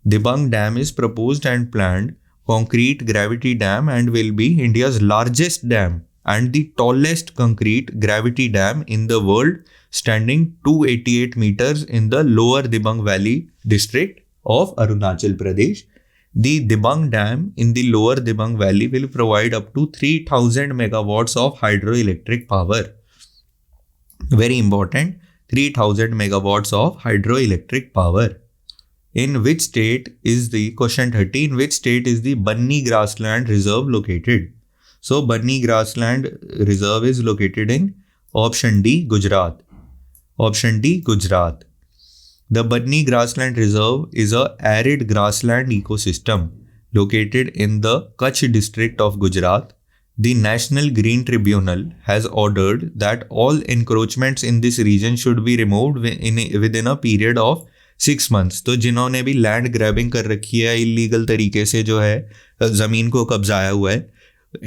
Dibang dam is proposed and planned concrete gravity dam and will be India's largest dam and the tallest concrete gravity dam in the world, standing 288 meters in the lower Dibang Valley district of Arunachal Pradesh. The Dibang Dam in the lower Dibang Valley will provide up to 3000 megawatts of hydroelectric power. Very important, 3000 megawatts of hydroelectric power. In which state is the question 30? In which state is the Banni Grassland Reserve located? So Banni Grassland Reserve is located in option D, Gujarat. Option D, Gujarat. The Banni Grassland Reserve is a arid grassland ecosystem located in the Kutch district of Gujarat. The National Green Tribunal has ordered that all encroachments in this region should be removed within a period of 6 months. तो जिन्होंने भी land grabbing कर रखी है illegal तरीके से जो है ज़मीन को कब्जाया हुआ है,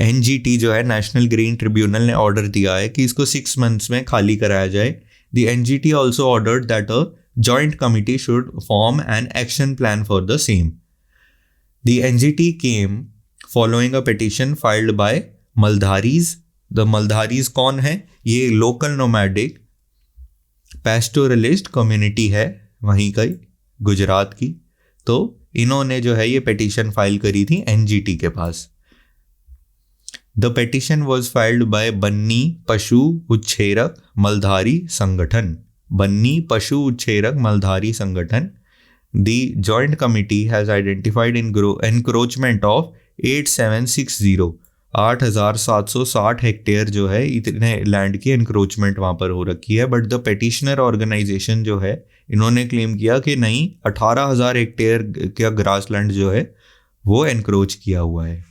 NGT जो है नेशनल ग्रीन ट्रिब्यूनल ने ऑर्डर दिया है कि इसको 6 months में खाली कराया जाए। The NGT also ordered that a joint committee should form an action plan for the same. The NGT came following a petition filed by Maldharis. The Maldharis कौन है? ये लोकल नोमैडिक पैस्टोरलिस्ट कम्युनिटी है वहीं का ही, गुजरात की। तो इन्होंने जो है ये पिटीशन फाइल करी थी NGT के पास। The petition was filed by Banni Pashu Uchherak Maldhari Sangathan. Banni Pashu Uchherak Maldhari Sangathan. The joint committee has identified encroachment of 8760 8760 hectare जो है इतने लैंड की एनक्रोचमेंट वहाँ पर हो रखी है। बट द पिटिशनर ऑर्गेनाइजेशन जो है इन्होंने क्लेम किया कि नहीं, 18,000 हेक्टेयर का ग्रासलैंड जो है वो एनक्रोच किया हुआ है।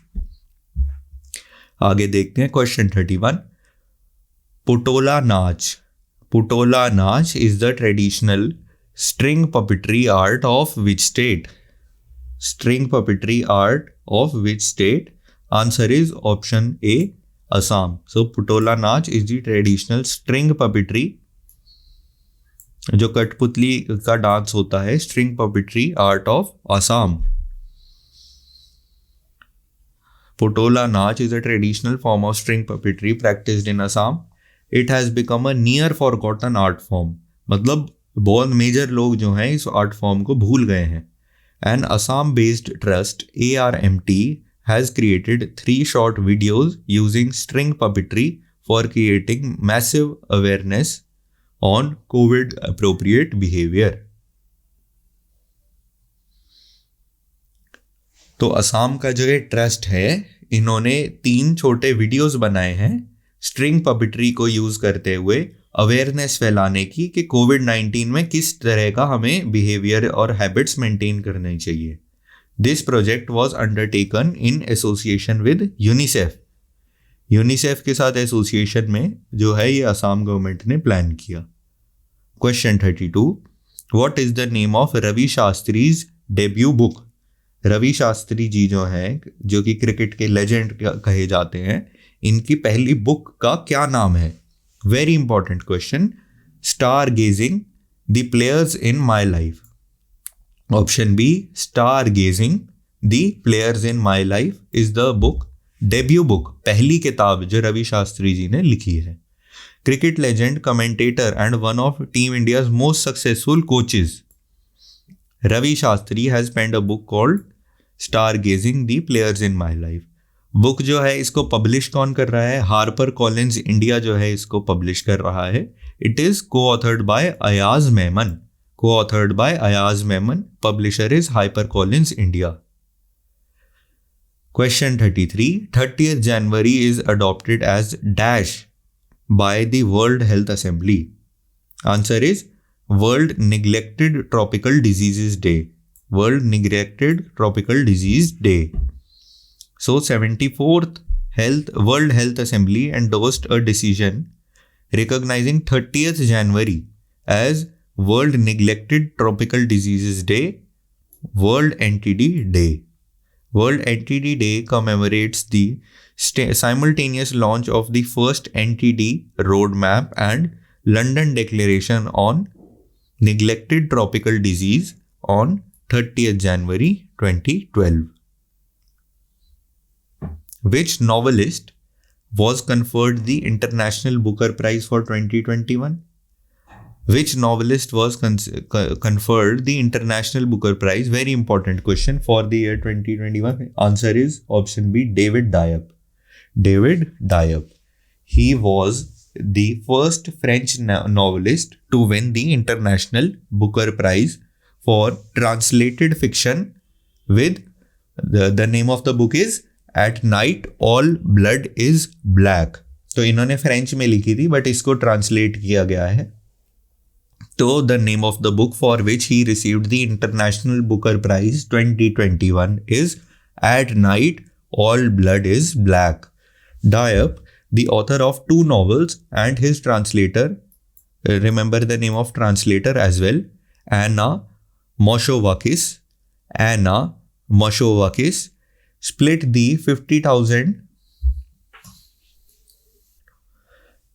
आगे देखते हैं क्वेश्चन 31। पुटोला नाच। पुटोला नाच is the traditional string puppetry art of which state? String puppetry art of which state? Answer is option A, Assam. So Putola Nach is the traditional string puppetry, जो कठपुतली का डांस होता है, string puppetry art of Assam. Putola Nach is a traditional form of string puppetry practiced in Assam. It has become a near forgotten art form. मतलब बहुत major लोग जो हैं इस आर्ट फॉर्म को भूल गए हैं। An Assam-based trust, ARMT, has created 3 short videos using string puppetry for creating massive awareness on COVID appropriate behavior. तो असम का जो ये ट्रस्ट है इन्होंने 3 छोटे वीडियोस बनाए हैं स्ट्रिंग पपेट्री को यूज करते हुए अवेयरनेस फैलाने की कि कोविड-19 में किस तरह का हमें बिहेवियर और हैबिट्स मेंटेन करने चाहिए। This project was undertaken in association with UNICEF. UNICEF के साथ एसोसिएशन में जो है ये असम गवर्नमेंट ने प्लान किया। Question 32। What is the name of Ravi Shastri's debut book? Ravi Shastri ji जो हैं, जो कि क्रिकेट के लेजेंड कहे जाते हैं, इनकी पहली बुक का क्या नाम है? Very important question. Star gazing the players in my life. Option B, star gazing the players in my life is the book, debut book, पहली किताब जो रवि शास्त्री जी ने लिखी है। Cricket legend, commentator and one of team India's most successful coaches Ravi Shastri has penned a book called star gazing the players in my life. Book जो है इसको publish कौन कर रहा है? हार्पर कॉलिंस इंडिया जो है इसको पब्लिश कर रहा है। इट इज को authored bye Ayaz Memon. Co-authored by Ayaz Memon. Publisher is HarperCollins India. Question 33. 30th January is adopted as dash by the World Health Assembly. Answer is World Neglected Tropical Diseases Day. World Neglected Tropical Disease Day. So 74th World Health Assembly endorsed a decision recognizing 30th January as World Neglected Tropical Diseases Day, World NTD Day. World NTD Day commemorates the simultaneous launch of the first NTD roadmap and London Declaration on Neglected Tropical Disease on 30th January 2012. Which novelist was conferred the International Booker Prize for 2021? Which novelist was conferred the International Booker Prize? Very important question for the year 2021. Answer is option B, David Diop. David Diop. He was the first French novelist to win the International Booker Prize for translated fiction with the name of the book is At Night All Blood is Black. तो इन्होंने French में लिखी थी but इसको translate किया गया है. So the name of the book for which he received the International Booker Prize 2021 is At Night All Blood is Black. Diop, the author of 2 novels and his translator, remember the name of translator as well, Anna Moshowakis, split the 50,000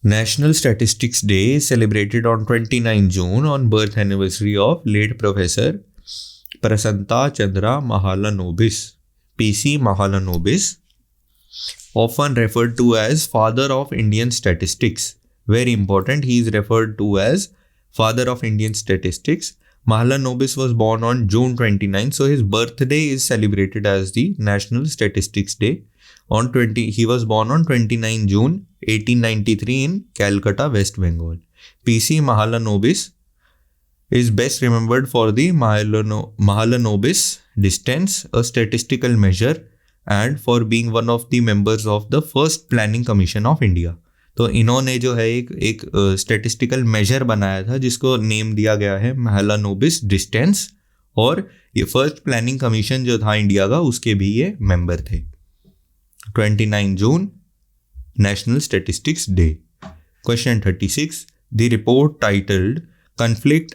National Statistics Day is celebrated on 29 June on birth anniversary of late Professor Prasanta Chandra Mahalanobis, PC Mahalanobis, often referred to as father of Indian statistics. Very important, he is referred to as father of Indian statistics. Mahalanobis was born on June 29, so his birthday is celebrated as the National Statistics Day. He was born on 29 June 1893 in Calcutta, West Bengal. PC Mahalanobis is best remembered for the Mahalanobis distance, a statistical measure, and for being one of the members of the first Planning Commission of India. तो इन्होंने जो है एक statistical major बनाया था जिसको name दिया गया है महालानोबिस डिस्टेंस, और ये फर्स्ट प्लानिंग कमीशन जो था इंडिया का उसके भी ये मेंबर थे. 29 June national statistics day. Question 36. The report titled conflict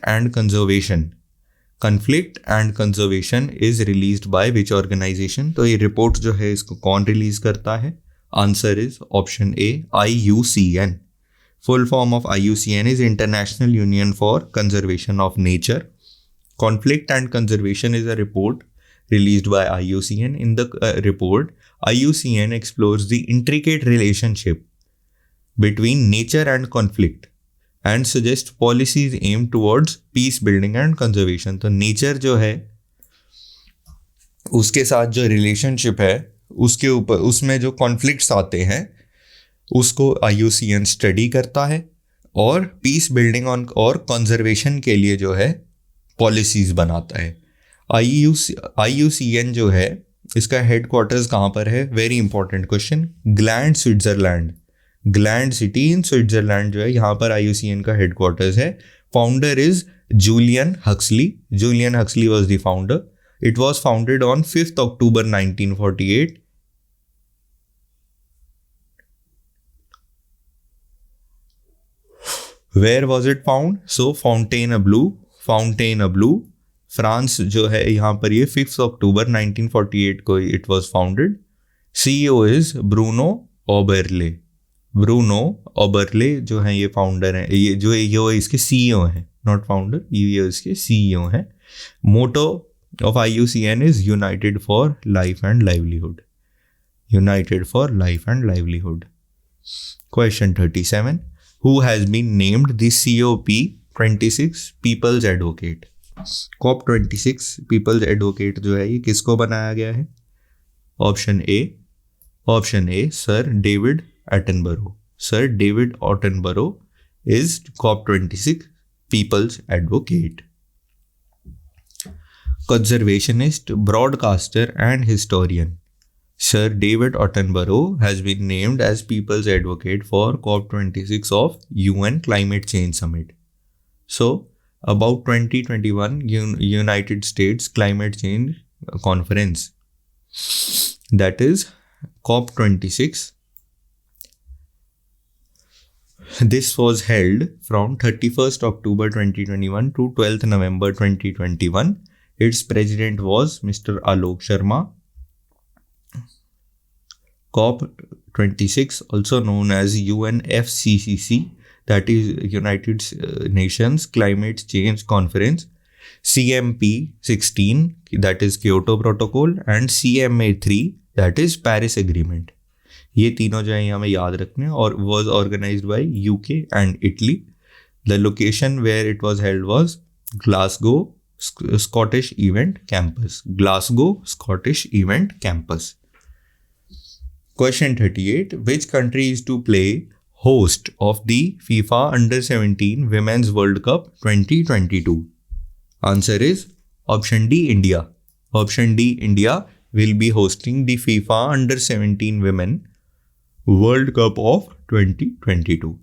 and conservation is released by which organization. तो ये रिपोर्ट जो है इसको कौन रिलीज करता है? Answer is option A, IUCN. Full form of IUCN is International Union for Conservation of Nature. Conflict and Conservation is a report released by IUCN. In the report, IUCN explores the intricate relationship between nature and conflict and suggests policies aimed towards peace building and conservation. तो nature जो है उसके साथ जो relationship है उसके ऊपर उसमें जो कॉन्फ्लिक्ट्स आते हैं उसको IUCN स्टडी करता है और पीस बिल्डिंग और कंजर्वेशन के लिए जो है पॉलिसीज बनाता है. IUCN जो है इसका हेडक्वार्टर्स कहाँ पर है? Very important question. Gland Switzerland, Gland city in Switzerland जो है यहाँ पर IUCN का हेडक्वार्टर्स है. Founder is Julian Huxley. Julian Huxley was the founder. It was founded on 5th October 1948. Where was it found? So Fontainebleau, France जो है यहाँ पर ये 5th October 1948 को it was founded. CEO is Bruno Oberle. Bruno Oberle जो है ये founder है, ये इसके CEO हैं, नॉट फाउंडर, ये इसके CEO हैं. मोटो of IUCN is United for Life and Livelihood. United for Life and Livelihood. Question 37. Who has been named the COP26 People's Advocate? COP26 People's Advocate जो है ये किसको बनाया गया है? Option A Sir David Attenborough. Sir David Attenborough is COP26 People's Advocate. Conservationist, broadcaster and historian Sir David Attenborough has been named as People's Advocate for COP26 of UN Climate Change Summit. So, about 2021 United States Climate Change Conference, that is COP26. This was held from 31st October 2021 to 12th November 2021. Its president was Mr. Alok Sharma. COP26, also known as UNFCCC, that is United Nations Climate Change Conference, CMP 16, that is Kyoto Protocol, and CMA 3, that is Paris Agreement. ये तीनों जो है हमें याद रखने, और was organized by UK and Italy. The location where it was held was Glasgow Scottish Event Campus. Glasgow Scottish Event Campus. Question 38. Which country is to play host of the FIFA Under-17 Women's World Cup 2022? Answer is option D, India. Option D, India will be hosting the FIFA Under-17 Women World Cup of 2022.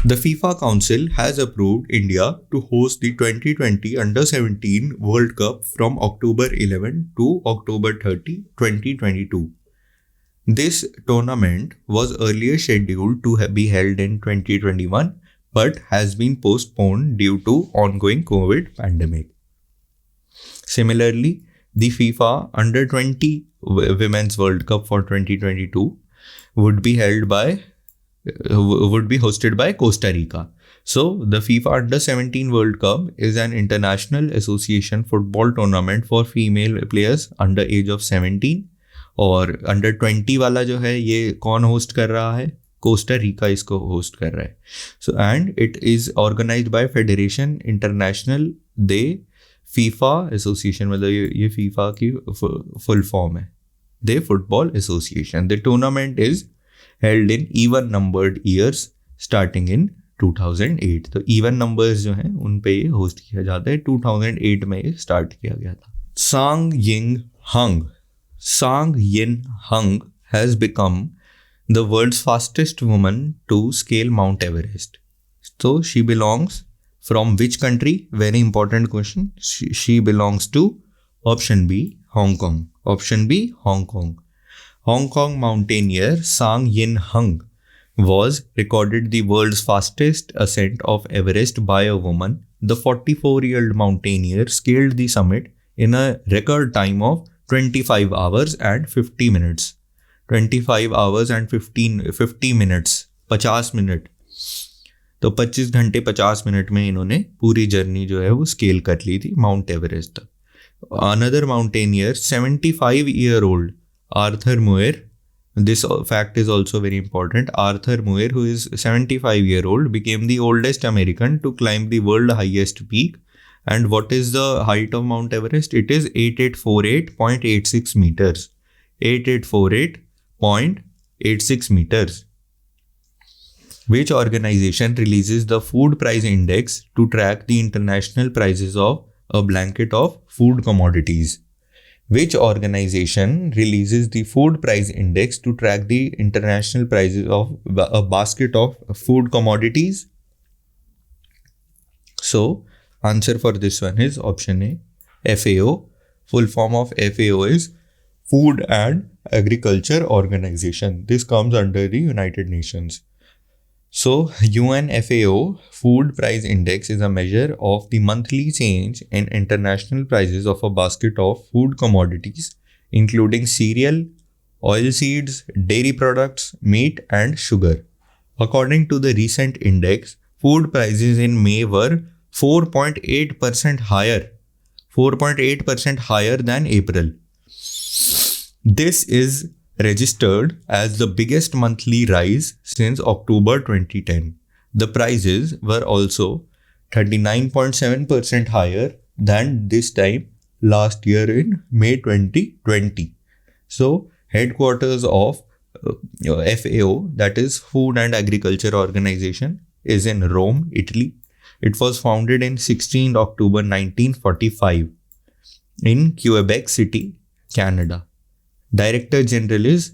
The FIFA Council has approved India to host the 2020 Under-17 World Cup from October 11 to October 30, 2022. This tournament was earlier scheduled to be held in 2021 but has been postponed due to ongoing COVID pandemic. Similarly, the FIFA Under-20 Women's World Cup for 2022 would be hosted by Costa Rica. So, the FIFA Under-17 World Cup is an international association football tournament for female players under age of 17. और under 20 वाला जो है ये कौन host कर रहा है? Costa Rica इसको होस्ट कर रहा है. So and it is organized by federation international de FIFA association, मतलब ये फीफा की फुल फॉर्म है, de football association. The tournament is held in even numbered years starting in 2008. तो इवन नंबर्स जो हैं उन पे ये होस्ट किया जाता है. 2008 में ये स्टार्ट किया गया था. Sang Yin Hung has become the world's fastest woman to scale Mount Everest. So she belongs from which country? Very important question. She belongs to option B, Hong Kong. Option B, Hong Kong. Hong Kong mountaineer Sang Yin Hung was recorded the world's fastest ascent of Everest by a woman. The 44-year-old mountaineer scaled the summit in a record time of 25 hours and 50 minutes. 25 hours and 50 minutes. 50 minute. तो 25 घंटे 50 minute में इन्होंने पूरी journey जो है वो scale कर ली थी माउंट एवरेस्ट तक. Another mountaineer 75-year-old Arthur Muir. This fact is also very important. Arthur Muir, who is 75-year-old, became the oldest American to climb the world highest peak. And what is the height of Mount Everest? It is 8848.86 meters. 8848.86 meters. Which organization releases the Food Price Index to track the international prices of a blanket of food commodities? Which organization releases the Food Price Index to track the international prices of a basket of food commodities? So, answer for this one is option A, FAO. Full form of FAO is Food and Agriculture Organization. This comes under the United Nations. So, UNFAO Food Price Index is a measure of the monthly change in international prices of a basket of food commodities, including cereal, oilseeds, dairy products, meat, and sugar. According to the recent index, food prices in May were 4.8% higher than April. This is registered as the biggest monthly rise since October 2010. The prices were also 39.7% higher than this time last year in May 2020. So, headquarters of FAO, that is Food and Agriculture Organization, is in Rome, Italy. It was founded in 16 October 1945 in Quebec City, Canada. Director General is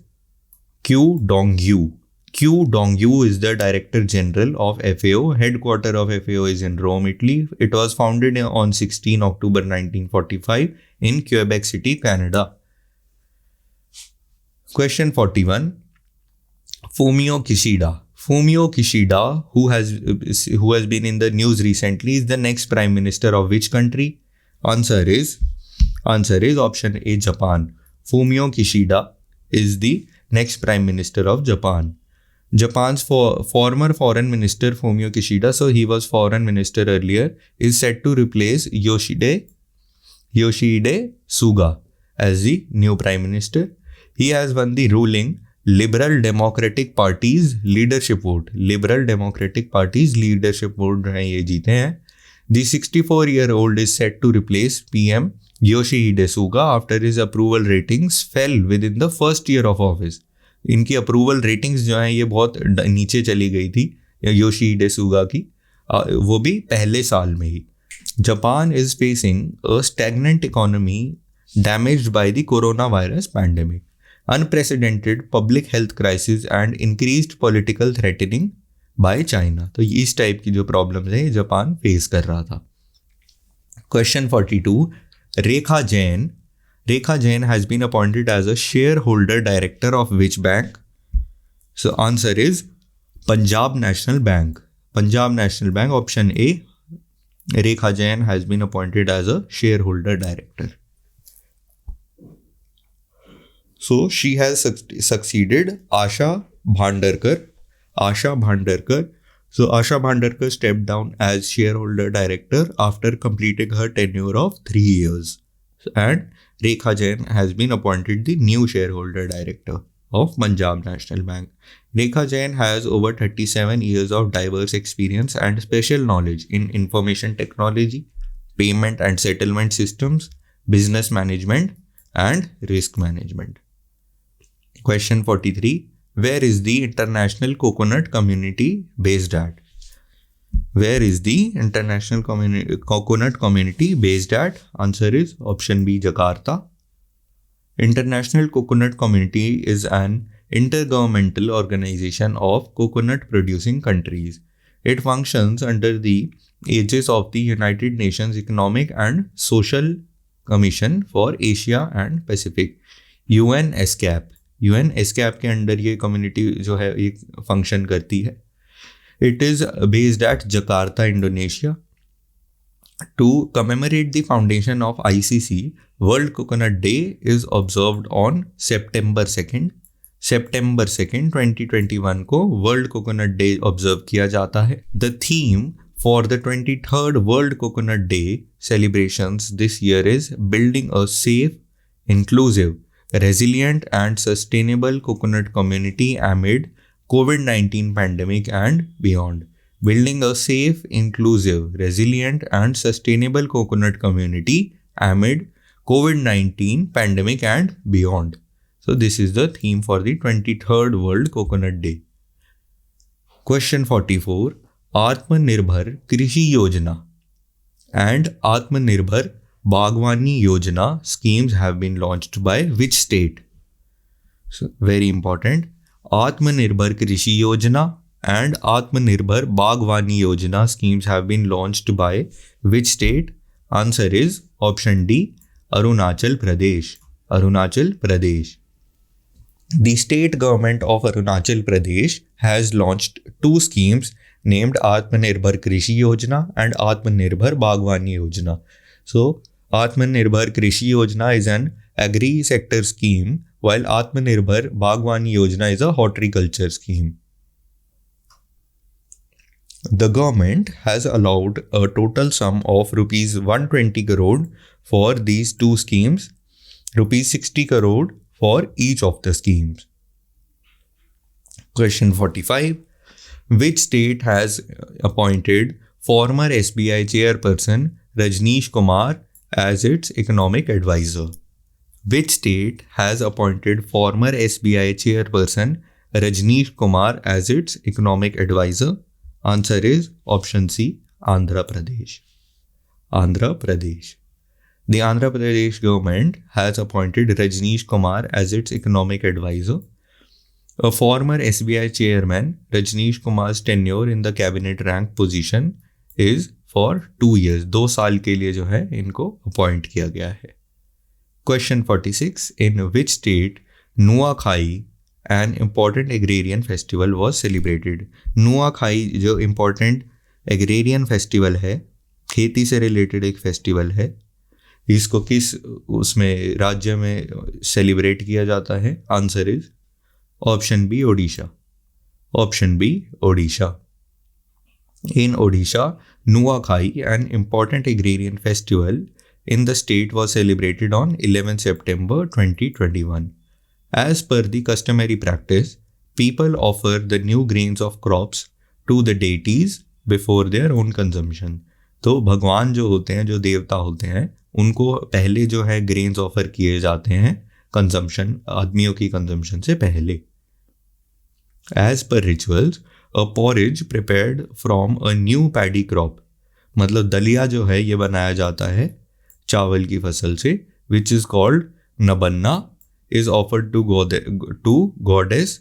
Q Dong-yu. Q Dong-yu is the Director General of FAO. Headquarter of FAO is in Rome, Italy. It was founded on 16 October 1945 in Quebec City, Canada. Question 41. Fumio Kishida. Fumio Kishida, who has been in the news recently, is the next Prime Minister of which country? Answer is option A, Japan. Fumio Kishida is the next Prime Minister of Japan. Japan's former Foreign Minister Fumio Kishida, so he was Foreign Minister earlier, is set to replace Yoshihide Suga as the new Prime Minister. He has won the ruling Liberal Democratic Party's leadership vote. Liberal Democratic Party's leadership vote ये जीते हैं. The 64-year-old is set to replace PM Yoshihide Suga after his approval ratings fell within the first year of office. इनकी approval ratings जो हैं ये बहुत नीचे चली गई थी योशीहिडे सुगा की, वो भी पहले साल में ही. Japan is facing a stagnant economy damaged by the corona virus pandemic, unprecedented public health crisis and increased political threatening by China. तो इस टाइप की जो प्रॉब्लम्स है जापान फेस कर रहा था. Question 42. Rekha Jain has been appointed as a shareholder director of which bank? So answer is Punjab National Bank. Punjab National Bank, option A. Rekha Jain has been appointed as a shareholder director. So she has succeeded Asha Bhandarkar. So Asha Bhandarkar stepped down as shareholder director after completing her tenure of 3 years. And Rekha Jain has been appointed the new shareholder director of Punjab National Bank. Rekha Jain has over 37 years of diverse experience and special knowledge in information technology, payment and settlement systems, business management, and risk management. Question 43. Where is the International Coconut Community based at? Where is the International Coconut Community based at? Answer is option B, Jakarta. International Coconut Community is an intergovernmental organization of coconut producing countries. It functions under the aegis of the United Nations Economic and Social Commission for Asia and Pacific, UNESCAP. UNESCAP के under ये community जो है ये function करती है. It is based at Jakarta, Indonesia. To commemorate the foundation of ICC, World Coconut Day is observed on September 2nd. September 2nd, 2021 को World Coconut Day observe किया जाता है. The theme for the 23rd World Coconut Day celebrations this year is building a safe, inclusive, resilient and sustainable coconut community amid COVID-19 pandemic and beyond. Building a safe, inclusive, resilient and sustainable coconut community amid COVID-19 pandemic and beyond. So this is the theme for the 23rd World Coconut Day. Question 44. Atmanirbhar Krishi Yojana and Atmanirbhar Bagwani Yojana schemes have been launched by which state? So very important. Atmanirbhar Krishi Yojana and Atmanirbhar Bagwani Yojana schemes have been launched by which state? Answer is option D, Arunachal Pradesh. Arunachal Pradesh. The state government of Arunachal Pradesh has launched 2 schemes named Atmanirbhar Krishi Yojana and Atmanirbhar Bagwani Yojana. So Atmanirbhar Krishi Yojana is an agri-sector scheme, while Atmanirbhar Bagwani Yojana is a horticulture scheme. The government has allowed a total sum of rupees 120 crore for these 2 schemes, rupees 60 crore for each of the schemes. Question 45. Which state has appointed former SBI chairperson Rajneesh Kumar as its economic advisor? Which state has appointed former SBI chairperson Rajneesh Kumar as its economic advisor? Answer is option C, Andhra Pradesh. Andhra Pradesh. The Andhra Pradesh government has appointed Rajneesh Kumar as its economic advisor. A former SBI chairman, Rajneesh Kumar's tenure in the cabinet rank position is for 2 years. 2 साल के लिए जो है इनको appoint किया गया है. Question 46. In which state Nuakhai, an important agrarian festival, was celebrated? Nuakhai जो important agrarian festival है, खेती से रिलेटेड एक फेस्टिवल है, इसको किस उसमें राज्य में सेलिब्रेट किया जाता है? Answer is option B Odisha. Option B Odisha. In Odisha, Nuakhai, an important agrarian festival in the state, was celebrated on 11 September 2021. As per the customary practice, people offer the new grains of crops to the deities before their own consumption. तो भगवान जो होते हैं, जो देवता होते हैं, उनको पहले जो है ग्रेन्स ऑफर किए जाते हैं कंजम्पशन, आदमियों की कंजम्पशन से पहले. As per rituals, a porridge prepared from a new paddy crop, मतलब दलिया जो है ये बनाया जाता है चावल की फसल से, which is called nabanna, is offered to goddess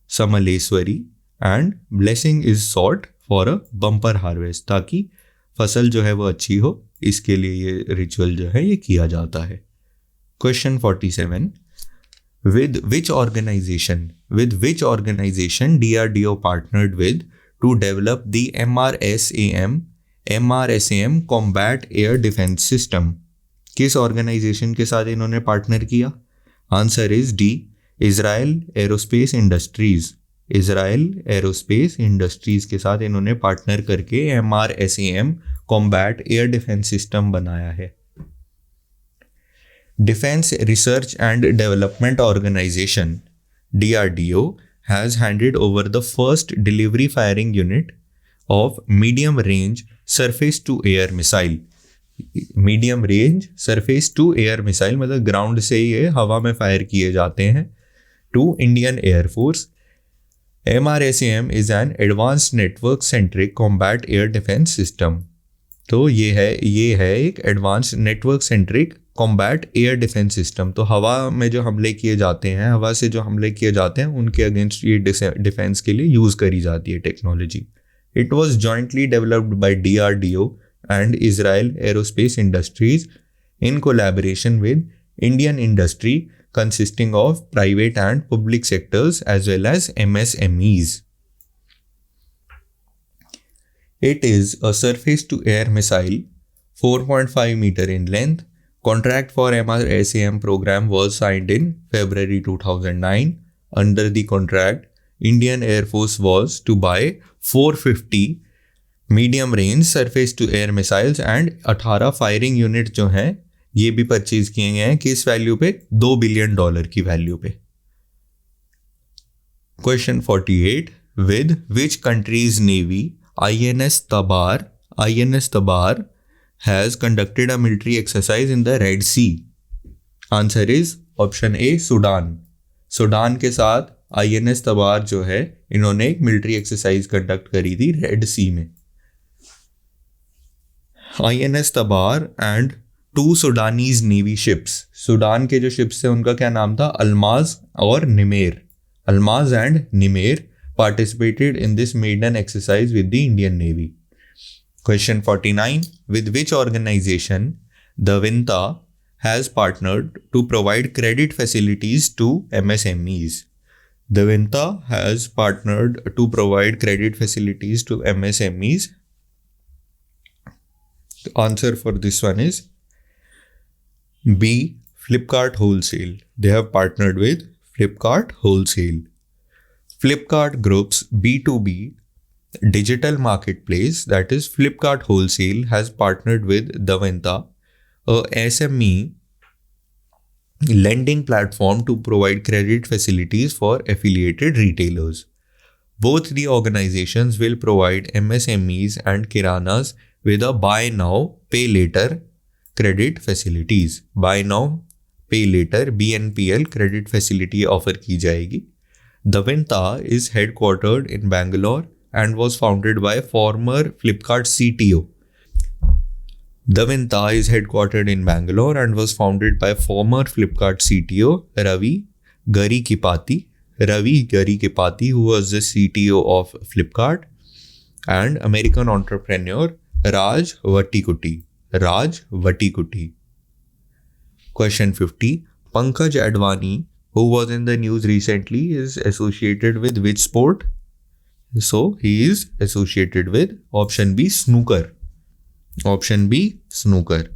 Samaleswari and blessing is sought for a bumper harvest. ताकि फसल जो है वो अच्छी हो, इसके लिए ये रिचुअल जो है ये किया जाता है. Question 47. With which organization DRDO partnered with to develop the MRSAM Combat Air Defense System? किस ऑर्गेनाइजेशन के साथ इन्होंने पार्टनर किया? Answer is D, Israel aerospace industries. Israel aerospace industries के साथ इन्होंने पार्टनर करके MRSAM combat air defence system बनाया है. Defense Research and Development Organization DRDO has handed over the first delivery firing unit of medium range surface to air missile. Medium range surface to air missile मतलब ground से ही ये हवा में fire किए जाते हैं to Indian air force. MRSAM is an advanced network centric combat air defence system. तो ये है एक advanced network centric combat air defence system. तो हवा में जो हमले किए जाते हैं, हवा से जो हमले किए जाते हैं, उनके अगेंस्ट ये डिफेंस के लिए यूज़ करी जाती है technology. It was jointly developed by DRDO and Israel Aerospace Industries in collaboration with Indian industry consisting of private and public sectors as well as MSMEs. It is a surface-to-air missile, 4.5 meter in length. Contract for MRSAM program was signed in February 2009. Under the contract, Indian Air Force was to buy 450 medium range surface to air missiles and 18 firing unit जो हैं ये भी purchase किए गए हैं. किस value पे? $2 billion की वैल्यू पे. Question 48. With which countries navy INS Tabar has conducted a military exercise in the Red Sea? Answer is option A Sudan. Sudan के साथ INS तबार जो है इन्होंने एक मिलिट्री एक्सरसाइज कंडक्ट करी थी रेड सी में. INS Tabar and 2 Sudanese navy ships. Sudan के जो शिप्स थे उनका क्या नाम था? अल्माज और निमेर. अल्माज and निमेर participated in this maiden exercise with the Indian Navy. Question 49. With which organization the Vinta has partnered to provide credit facilities to MSMEs? The Vinta has partnered to provide credit facilities to MSMEs. The answer for this one is B, Flipkart Wholesale. They have partnered with Flipkart Wholesale. Flipkart Group's B2B digital marketplace, that is Flipkart Wholesale, has partnered with Daventa, a SME lending platform, to provide credit facilities for affiliated retailers. Both the organizations will provide MSMEs and Kiranas with a buy now, pay later credit facilities. Buy now, pay later BNPL credit facility offer की जाएगी. Daventa is headquartered in Bangalore and was founded by former Flipkart CTO Davinta is headquartered in Bangalore and was founded by former Flipkart CTO Ravi Garikipati. Ravi Garikipati, who was the CTO of Flipkart, and American entrepreneur Raj Vatikuti. Raj Vatikuti. Question 50. Pankaj Advani, who was in the news recently, is associated with which sport? So he is associated with option B, snooker. Option B, snooker.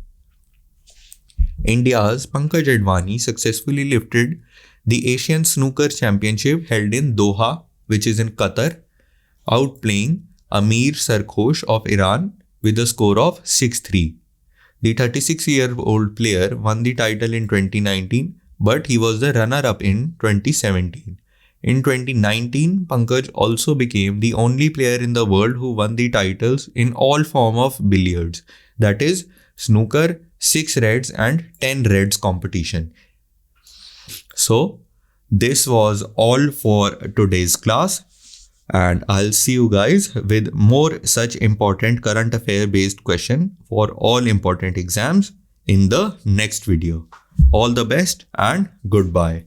India's Pankaj Advani successfully lifted the Asian Snooker Championship held in Doha, which is in Qatar, outplaying Amir Sarkhosh of Iran with a score of 6-3. The 36-year-old player won the title in 2019, but he was the runner-up in 2017. In 2019, Pankaj also became the only player in the world who won the titles in all forms of billiards, that is, snooker, 6 reds and 10 reds competition. So, this was all for today's class, and I'll see you guys with more such important current affair based question for all important exams in the next video. All the best and goodbye.